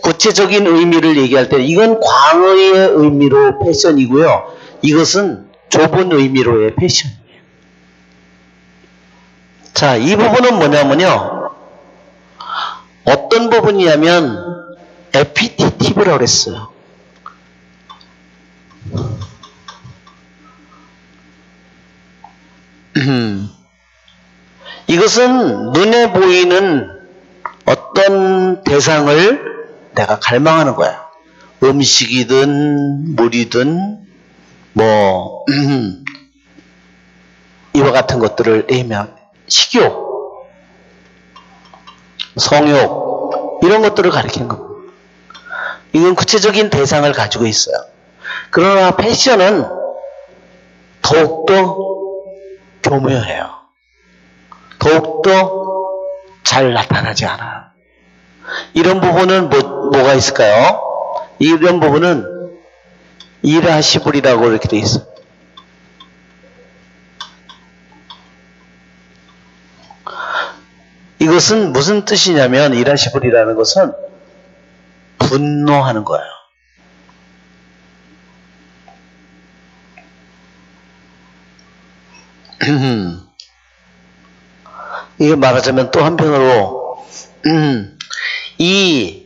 구체적인 의미를 얘기할 때 이건 광의의 의미로 패션이고요. 이것은 좁은 의미로의 패션이에요. 자, 이 부분은 뭐냐면요. 어떤 부분이냐면 에피티티브라고 그랬어요. 이것은 눈에 보이는 어떤 대상을 내가 갈망하는 거야. 음식이든 물이든 뭐 이와 같은 것들을 얘기하면 식욕, 성욕 이런 것들을 가리키는 겁니다. 이건 구체적인 대상을 가지고 있어요. 그러나 패션은 더욱더 교묘해요. 더욱더 잘 나타나지 않아요. 이런 부분은 뭐가 있을까요? 이런 부분은 이라시불이라고 이렇게 되어 있어요. 이것은 무슨 뜻이냐면 이라시불이라는 것은 분노하는 거예요. 이게 말하자면 또 한편으로 이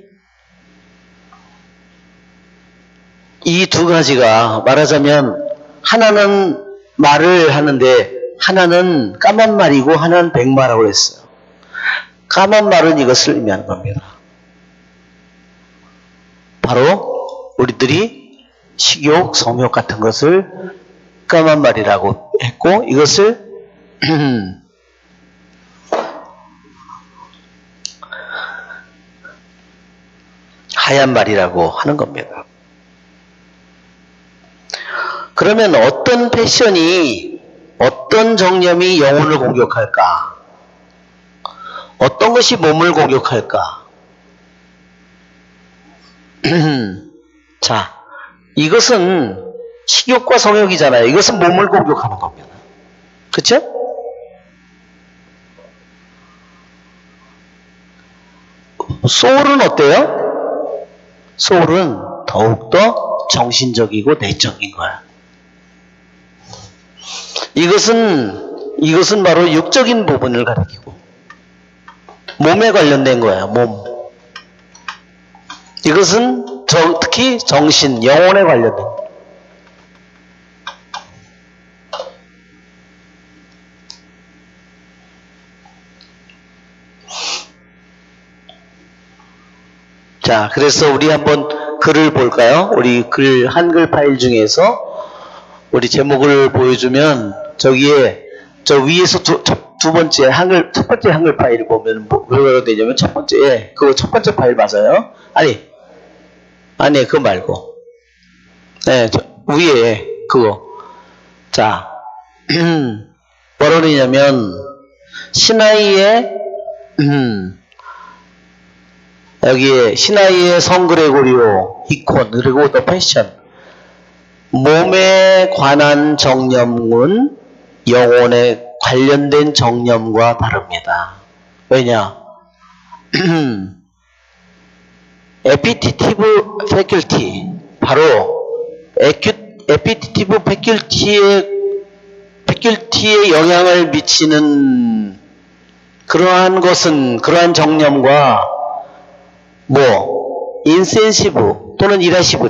두 가지가 말하자면 하나는 말을 하는데 하나는 까만 말이고 하나는 백마라고 했어요. 까만 말은 이것을 의미하는 겁니다. 바로 우리들이 식욕, 성욕 같은 것을 까만 말이라고 했고 이것을 하얀 말이라고 하는 겁니다. 그러면 어떤 패션이 어떤 정념이 영혼을 공격할까? 어떤 것이 몸을 공격할까? 자, 이것은 식욕과 성욕이잖아요. 이것은 몸을 공격하는 겁니다. 그쵸? 소울은 어때요? 소울은 더욱더 정신적이고 내적인 거야. 이것은 바로 육적인 부분을 가리키고 몸에 관련된 거예요. 몸. 이것은 특히 정신, 영혼에 관련된 거예요. 자, 그래서 우리 한번 글을 볼까요? 우리 글 한글 파일 중에서 우리 제목을 보여주면 저기에 저 위에서 첫 번째 한글 파일을 보면 뭐가 되냐면 첫 번째 파일 맞아요? 아니 그거 말고 위에 그거. 자, 뭐라고 그러냐면 시나이의 여기에 시나이의 성그레고리오 이콘 그리고 더 패션 몸에 관한 정념은 영혼에 관련된 정념과 다릅니다. 왜냐? 에피티티브 패culty 바로 에피티티브 패culty에 영향을 미치는 그러한 정념과 인센시브 또는 이라시브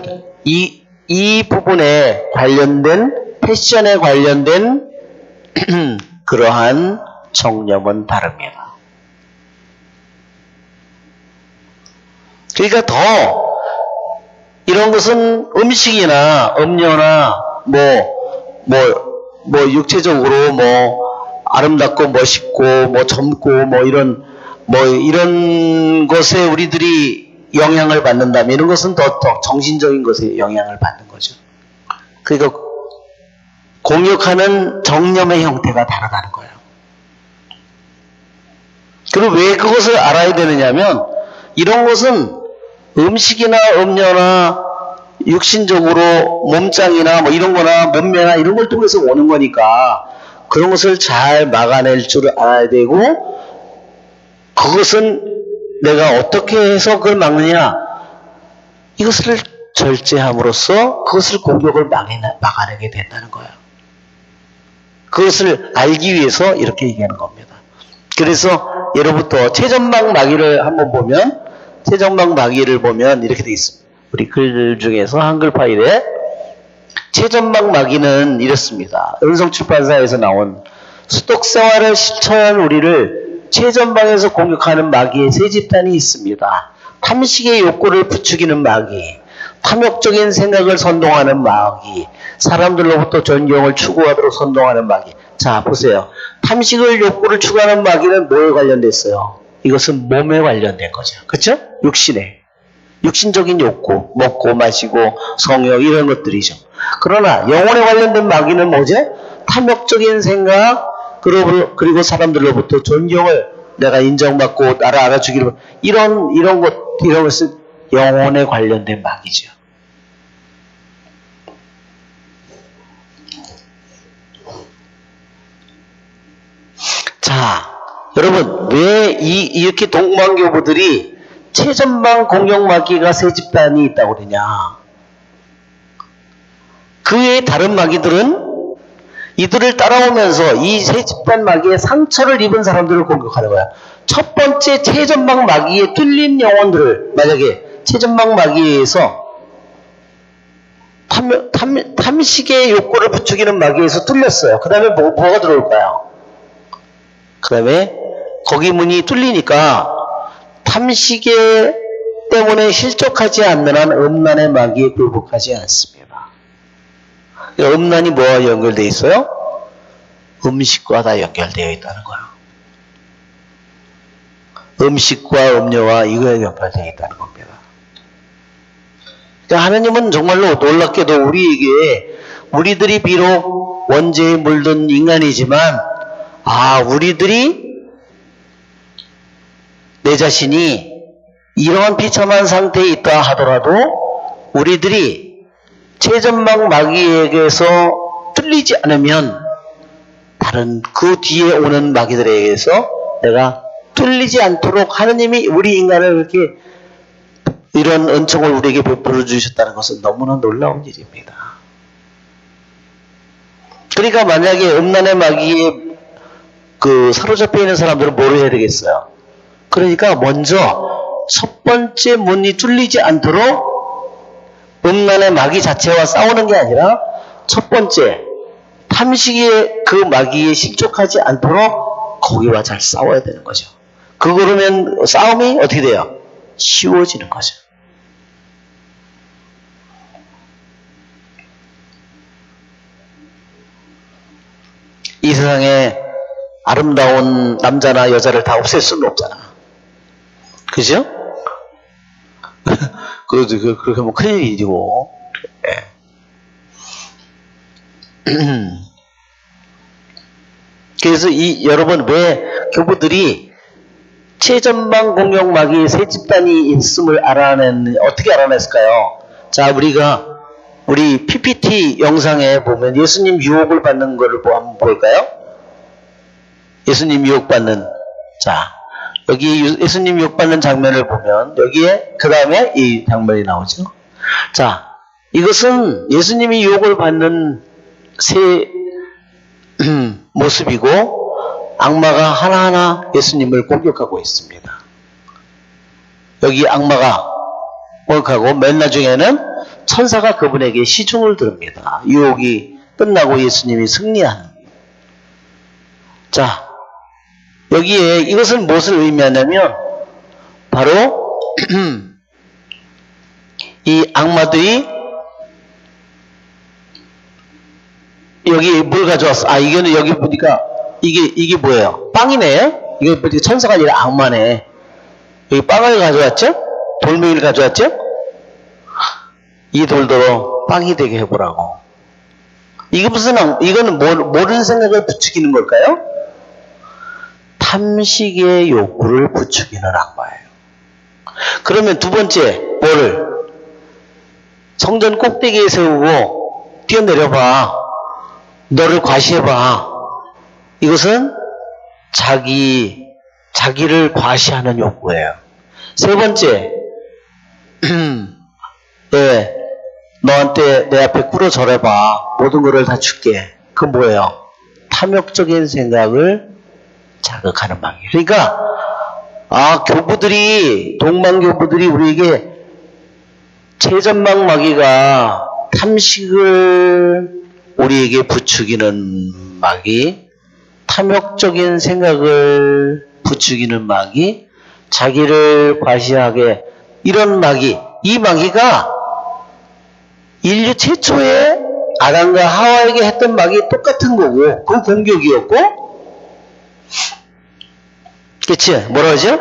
이 부분에 관련된 패션에 관련된 그러한 정념은 다릅니다. 그러니까 더 이런 것은 음식이나 음료나 육체적으로 아름답고 멋있고 젊고 이런 것에 우리들이 영향을 받는다면 이런 것은 더 정신적인 것에 영향을 받는 거죠. 그러니까 공격하는 정념의 형태가 다르다는 거예요. 그리고 왜 그것을 알아야 되느냐면 이런 것은 음식이나 음료나 육신적으로 몸짱이나 이런 거나 몸매나 이런 걸 통해서 오는 거니까 그런 것을 잘 막아낼 줄 알아야 되고 그것은 내가 어떻게 해서 그걸 막느냐 이것을 절제함으로써 그것을 공격을 막아내게 된다는 거예요. 그것을 알기 위해서 이렇게 얘기하는 겁니다. 그래서 예로부터 최전방 마귀를 한번 보면 최전방 마귀를 보면 이렇게 돼 있습니다. 우리 글 중에서 한글 파일에 최전방 마귀는 이렇습니다. 은성출판사에서 나온 수독생활을 실천한 우리를 최전방에서 공격하는 마귀의 세 집단이 있습니다. 탐식의 욕구를 부추기는 마귀, 탐욕적인 생각을 선동하는 마귀, 사람들로부터 존경을 추구하도록 선동하는 마귀. 자, 보세요. 탐식을 욕구를 추구하는 마귀는 뭐에 관련됐어요? 이것은 몸에 관련된 거죠. 그렇죠? 육신에. 육신적인 욕구, 먹고 마시고 성욕 이런 것들이죠. 그러나 영혼에 관련된 마귀는 뭐죠? 탐욕적인 생각, 그리고 사람들로부터 존경을 내가 인정받고 나를 알아주기를 이런 것은 영혼에 관련된 마귀죠. 자, 여러분 왜 이렇게 동방교부들이 최전방 공격마귀가 세 집단이 있다고 그러냐? 그 외에 다른 마귀들은 이들을 따라오면서 이 세 집단 마귀의 상처를 입은 사람들을 공격하는 거야. 첫 번째 최전방 마귀의 뚫린 영혼들을 만약에 최전방 마귀에서 탐식의 욕구를 부추기는 마귀에서 뚫렸어요. 그 다음에 뭐가 들어올까요? 그 다음에 거기 문이 뚫리니까 탐식의 때문에 실족하지 않는 한 음란의 마귀에 굴복하지 않습니다. 음란이 뭐와 연결되어 있어요? 음식과 다 연결되어 있다는 거예요. 음식과 음료와 이거에 연결되어 있다는 겁니다. 그러니까 하나님은 정말로 놀랍게도 우리들이 비록 원죄에 물든 인간이지만 우리들이 내 자신이 이러한 비참한 상태에 있다 하더라도 우리들이 최전방 마귀에게서 뚫리지 않으면 다른 그 뒤에 오는 마귀들에게서 내가 뚫리지 않도록 하느님이 우리 인간을 이렇게 이런 은총을 우리에게 베풀어 주셨다는 것은 너무나 놀라운 일입니다. 그러니까 만약에 음란의 마귀에 사로잡혀 있는 사람들은 뭘 해야 되겠어요? 그러니까 먼저 첫 번째 문이 뚫리지 않도록 음란의 마귀 자체와 싸우는 게 아니라 첫 번째 탐식의 그 마귀에 실족하지 않도록 거기와 잘 싸워야 되는 거죠. 그러면 싸움이 어떻게 돼요? 쉬워지는 거죠. 이 세상에 아름다운 남자나 여자를 다 없앨 수는 없잖아. 그죠? 그렇게 하면 큰일이고. 그래서 여러분 왜 교부들이 최전방 공격 마귀의 세 집단이 있음을 어떻게 알아냈을까요? 자, 우리 PPT 영상에 보면 예수님 유혹을 받는 거를 한번 볼까요? 예수님 유혹받는, 자, 여기 예수님 유혹받는 장면을 보면 여기에 그 다음에 이 장면이 나오죠. 자, 이것은 예수님이 유혹을 받는 세 모습이고 악마가 하나하나 예수님을 공격하고 있습니다. 여기 악마가 공격하고 맨 나중에는 천사가 그분에게 시중을 들읍니다. 유혹이 끝나고 예수님이 승리하는. 자, 여기에 이것은 무엇을 의미하냐면 바로 이 악마들이 여기 뭘 가져왔어? 아, 이거는 여기 보니까 이게 뭐예요? 빵이네? 이거 보니까 천사가 아니라 악마네. 여기 빵을 가져왔죠? 돌멩이를 가져왔죠? 이 돌도로 빵이 되게 해보라고. 이거는 모르는 생각을 부추기는 걸까요? 탐식의 욕구를 부추기는 악마예요. 그러면 두 번째, 뭐를? 성전 꼭대기에 세우고 뛰어내려봐. 너를 과시해봐. 이것은 자기를 과시하는 욕구예요. 세 번째, 네, 너한테 내 앞에 꿇어 절해봐. 모든 것을 다 줄게. 그건 뭐예요? 탐욕적인 생각을 자극하는 방이에요. 그러니까 동방교부들이 우리에게 최전방 마귀가 탐식을 우리에게 부추기는 마귀, 탐욕적인 생각을 부추기는 마귀, 자기를 과시하게 이런 마귀, 이 마귀가 인류 최초의 아담과 하와에게 했던 마귀 똑같은 거고, 그 공격이었고, 그치? 뭐라 하죠?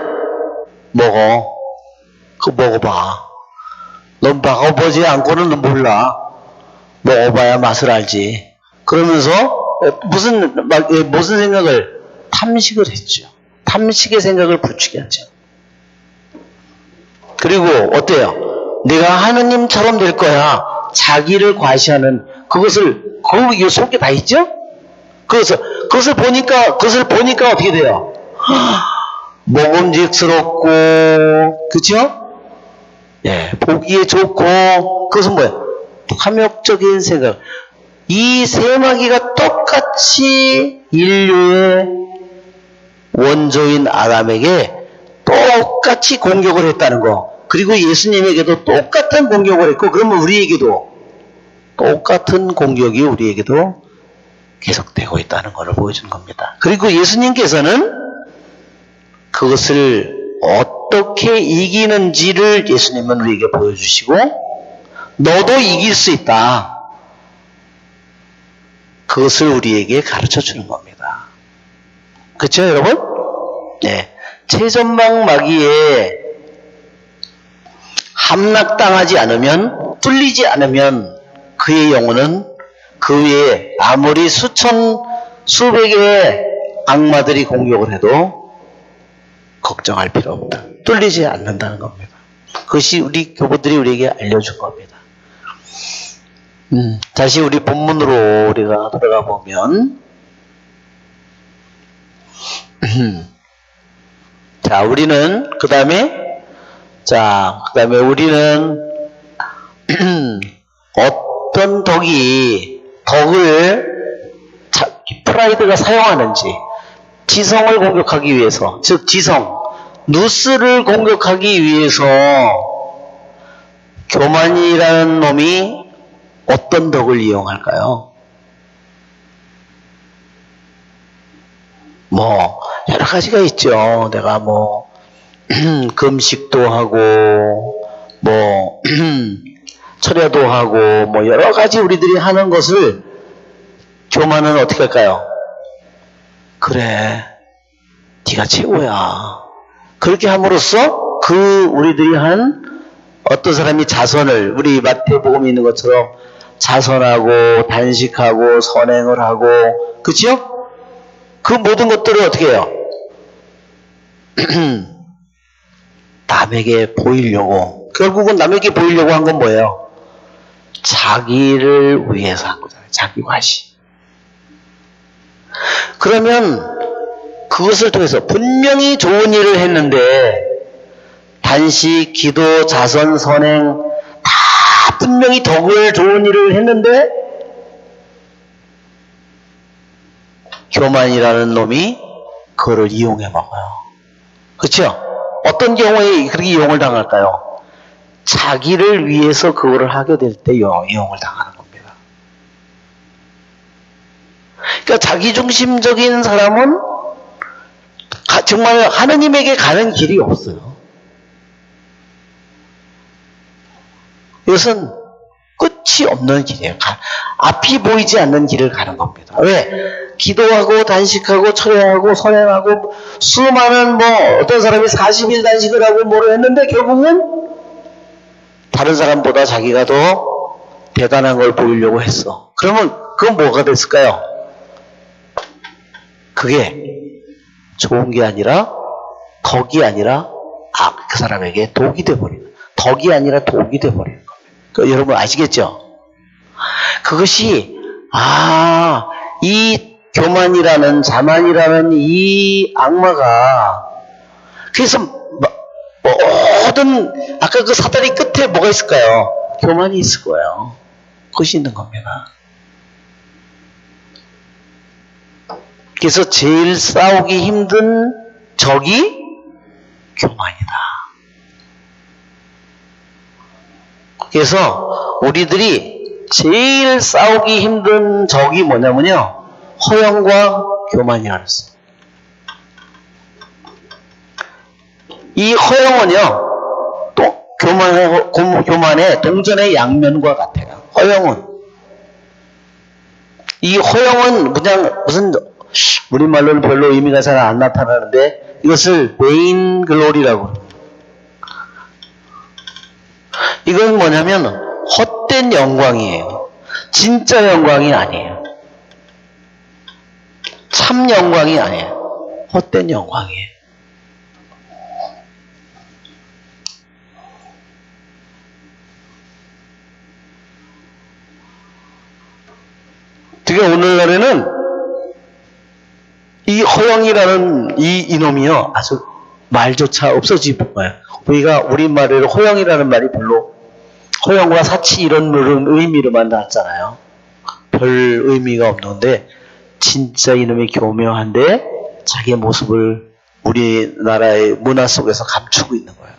먹어. 그거 먹어봐. 넌 먹어보지 않고는 몰라. 먹어봐야 맛을 알지. 그러면서 무슨 생각을? 탐식을 했죠. 탐식의 생각을 부추게 하죠. 그리고 어때요? 내가 하느님처럼 될 거야. 자기를 과시하는 그것을 거기 속에 다 있죠? 그것을 보니까 어떻게 돼요? 먹음직스럽고, 그쵸? 예, 보기에 좋고, 그것은 뭐예요? 탐욕적인 생각. 이 세 마귀가 똑같이 인류의 원조인 아담에게 똑같이 공격을 했다는 거. 그리고 예수님에게도 똑같은 공격을 했고, 그러면 우리에게도 똑같은 공격이 우리에게도 계속되고 있다는 것을 보여주는 겁니다. 그리고 예수님께서는 그것을 어떻게 이기는지를 예수님은 우리에게 보여주시고, 너도 이길 수 있다. 그것을 우리에게 가르쳐 주는 겁니다. 그렇죠, 여러분? 네. 최전방 마귀에 함락당하지 않으면, 뚫리지 않으면 그의 영혼은 그 위에 아무리 수백의 악마들이 공격을 해도 걱정할 필요 없다. 뚫리지 않는다는 겁니다. 그것이 우리 교부들이 우리에게 알려준 겁니다. 다시 우리 본문으로 우리가 돌아가 보면, 자, 우리는 그 다음에 우리는 어떤 덕을 프라이드가 사용하는지, 지성을 공격하기 위해서, 즉 누스를 공격하기 위해서 교만이라는 놈이 어떤 덕을 이용할까요? 여러 가지가 있죠. 내가 금식도 하고, 철야도 하고, 여러 가지 우리들이 하는 것을 교만은 어떻게 할까요? 그래, 네가 최고야. 그렇게 함으로써 우리들이 한 어떤 사람이 자선을, 우리 마태복음에 있는 것처럼 자선하고, 단식하고, 선행을 하고, 그치요? 그 모든 것들을 어떻게 해요? 남에게 보이려고. 결국은 남에게 보이려고 한 건 뭐예요? 자기를 위해서 한 거잖아요. 자기 과시. 그러면 그것을 통해서 분명히 좋은 일을 했는데, 단식, 기도, 자선, 선행 다 분명히 좋은 일을 했는데, 교만이라는 nom이 그거를 이용해 먹어요. 그렇죠? 어떤 경우에 그렇게 이용을 당할까요? 자기를 위해서 그거를 하게 될 때 이용을 당하는 겁니다. 그러니까 자기중심적인 사람은 정말 하느님에게 가는 길이 없어요. 이것은 끝이 없는 길이에요. 앞이 보이지 않는 길을 가는 겁니다. 왜? 기도하고 단식하고 철회하고 선행하고 수많은 어떤 사람이 40일 단식을 하고 뭐를 했는데 결국은 다른 사람보다 자기가 더 대단한 걸 보이려고 했어. 그러면 그건 뭐가 됐을까요? 그게 좋은 게 아니라 덕이 아니라 그 사람에게 독이 돼버리는, 덕이 아니라 독이 돼버리는 겁니다. 여러분 아시겠죠? 그것이 이 교만이라는 자만이라는 이 악마가 그래서 모든 아까 그 사다리 끝에 뭐가 있을까요? 교만이 있을 거예요. 그것이 있는 겁니다. 그래서 제일 싸우기 힘든 적이 교만이다. 그래서 우리들이 제일 싸우기 힘든 적이 뭐냐면요. 허영과 교만이라 그랬어요. 이 허영은요. 또 교만의 동전의 양면과 같아요. 허영은. 이 허영은 그냥 무슨 우리말로는 별로 의미가 잘 안 나타나는데 이것을 베인 글로리라고 합니다. 이건 뭐냐면 헛된 영광이에요. 진짜 영광이 아니에요. 참 영광이 아니에요. 헛된 영광이에요. 그게 오늘날에는 이 허영이라는 이 이놈이요 아주 말조차 없어지고 거예요. 우리가 우리말로 허영이라는 말이 별로 허영과 사치 이런 의미로만 나왔잖아요. 별 의미가 없는데 진짜 이놈이 교묘한데 자기 모습을 우리나라의 문화 속에서 감추고 있는 거예요.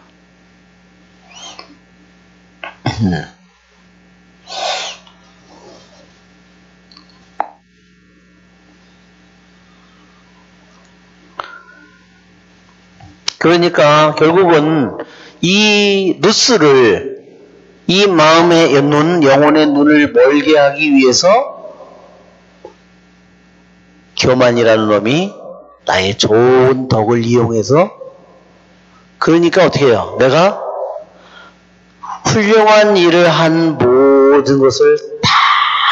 그러니까 결국은 이 누스를 이 마음의 눈, 영혼의 눈을 멀게 하기 위해서 교만이라는 놈이 나의 좋은 덕을 이용해서 그러니까 어떻게 해요? 내가 훌륭한 일을 한 모든 것을 다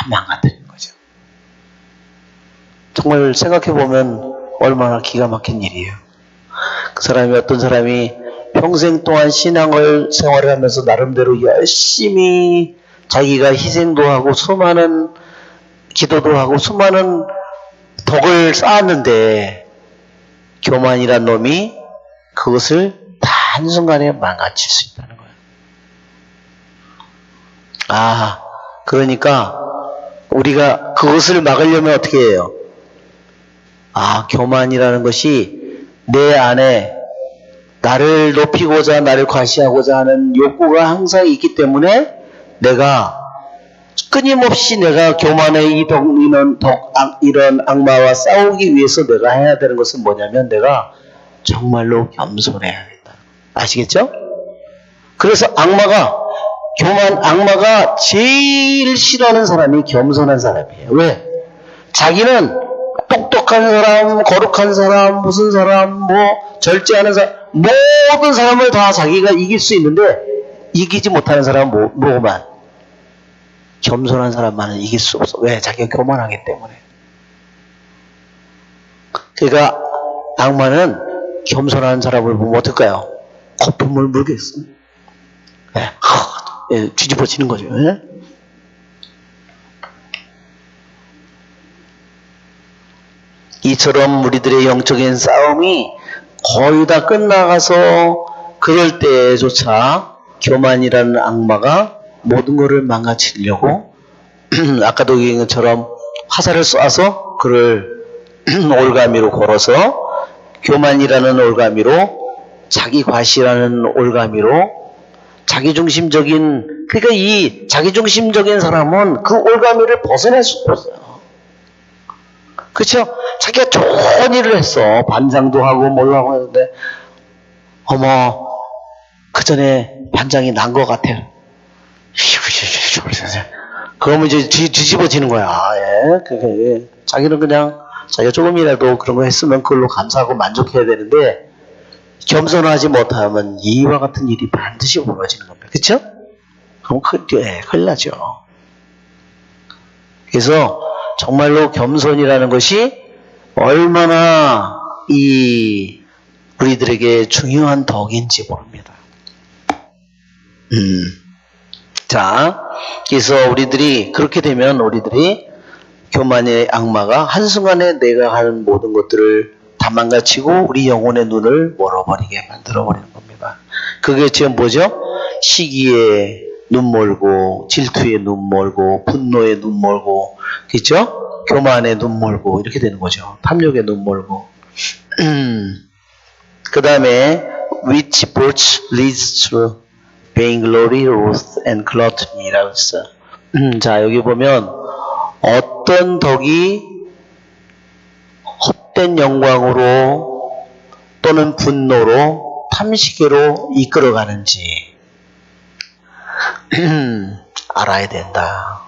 망가뜨리는 거죠. 정말 생각해보면 얼마나 기가 막힌 일이에요. 그 사람이 어떤 사람이 평생 동안 신앙을 생활을 하면서 나름대로 열심히 자기가 희생도 하고 수많은 기도도 하고 수많은 덕을 쌓았는데 교만이란 놈이 그것을 다 한순간에 망가칠 수 있다는 거예요. 그러니까 우리가 그것을 막으려면 어떻게 해요? 교만이라는 것이 내 안에 나를 높이고자 나를 과시하고자 하는 욕구가 항상 있기 때문에 내가 끊임없이 내가 교만의 이런 악마와 싸우기 위해서 내가 해야 되는 것은 뭐냐면 내가 정말로 겸손해야겠다. 아시겠죠? 그래서 악마가 제일 싫어하는 사람이 겸손한 사람이에요. 왜? 자기는 똑똑한 사람, 거룩한 사람, 무슨 사람, 절제하는 사람, 모든 사람을 다 자기가 이길 수 있는데 이기지 못하는 사람은 뭐만? 겸손한 사람만은 이길 수 없어. 왜? 자기가 교만하기 때문에. 그러니까 악마는 겸손한 사람을 보면 어떨까요? 거품을 물겠어. 뒤집어지는 거죠. 이처럼 우리들의 영적인 싸움이 거의 다 끝나가서 그럴 때조차 교만이라는 악마가 모든 것을 망가뜨리려고 아까도 얘기한 것처럼 화살을 쏴서 그를 올가미로 걸어서 교만이라는 올가미로 자기 과시라는 올가미로 자기중심적인 그러니까 이 자기중심적인 사람은 그 올가미를 벗어날 수 없어요. 그렇죠? 자기가 좋은 일을 했어. 반장도 하고 뭘로 하고 하는데 그 전에 반장이 난 것 같아. 그러면 이제 뒤집어지는 거야. 예. 그게 자기는 그냥 자기가 조금이라도 그런 거 했으면 그걸로 감사하고 만족해야 되는데 겸손하지 못하면 이와 같은 일이 반드시 벌어지는 겁니다. 그쵸? 그럼 큰일 나죠. 그래서 정말로 겸손이라는 것이 얼마나 우리들에게 중요한 덕인지 모릅니다. 자, 그래서 우리들이 그렇게 되면 우리들이 교만의 악마가 한순간에 내가 하는 모든 것들을 다 망가치고 우리 영혼의 눈을 멀어버리게 만들어버리는 겁니다. 그게 지금 뭐죠? 시기에 눈 멀고 질투에 눈 멀고 분노에 눈 멀고 그렇죠? 교만에 눈 멀고 이렇게 되는 거죠. 탐욕에 눈 멀고 그 다음에 which both leads to vainglory, wrath, and gluttony라고 했어요. 자 여기 보면 어떤 덕이 헛된 영광으로 또는 분노로 탐식으로 이끌어가는지 알아야 된다.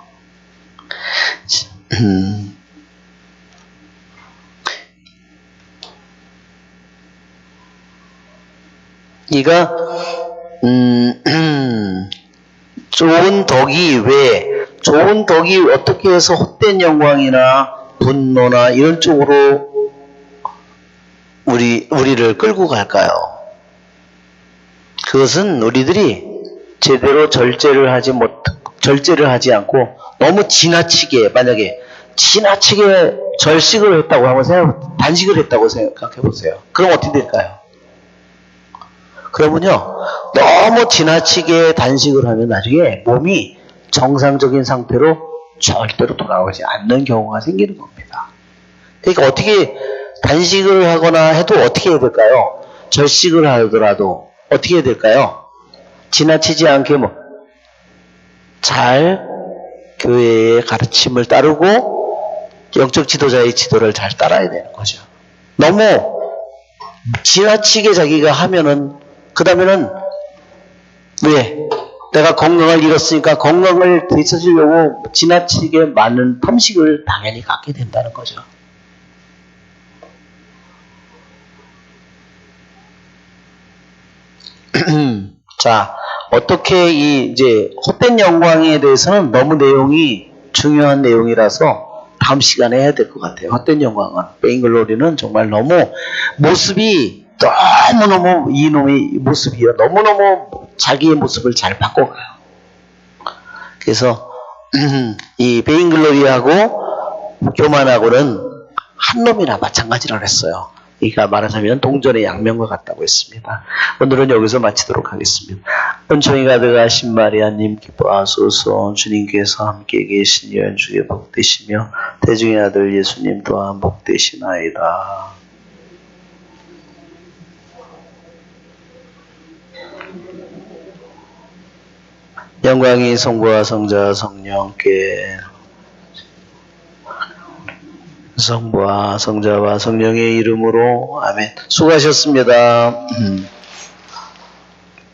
이가 좋은 덕이 좋은 덕이 어떻게 해서 헛된 영광이나 분노나 이런 쪽으로 우리를 끌고 갈까요? 그것은 우리들이 제대로 절제를 하지 않고 너무 지나치게 만약에 지나치게 절식을 했다고 한번 단식을 했다고 생각해 보세요. 그럼 어떻게 될까요? 그러면요 너무 지나치게 단식을 하면 나중에 몸이 정상적인 상태로 절대로 돌아오지 않는 경우가 생기는 겁니다. 그러니까 어떻게 단식을 하거나 해도 어떻게 해야 될까요? 절식을 하더라도 어떻게 해야 될까요? 지나치지 않게 잘 교회의 가르침을 따르고 영적 지도자의 지도를 잘 따라야 되는 거죠. 너무 지나치게 자기가 하면은 그 다음에는 왜? 내가 건강을 잃었으니까 건강을 되찾으려고 지나치게 많은 탐식을 당연히 갖게 된다는 거죠. 자, 어떻게 이제 헛된 영광에 대해서는 너무 내용이 중요한 내용이라서 다음 시간에 해야 될 것 같아요. 헛된 영광은 베인글로리는 정말 너무 모습이 너무너무 이놈의 모습이요. 너무너무 자기의 모습을 잘 바꿔가요. 그래서 이 베인글로리하고 교만하고는 한 놈이나 마찬가지라고 했어요. 그러니까 말하자면 동전의 양면과 같다고 했습니다. 오늘은 여기서 마치도록 하겠습니다. 은총이 가득하신 마리아님 기뻐하소서. 주님께서 함께 계신 여인 중에 복되시며 대중의 아들 예수님 또한 복되시나이다. 영광이 성부와 성자 성령께 성부와 성자와 성령의 이름으로 아멘. 수고하셨습니다.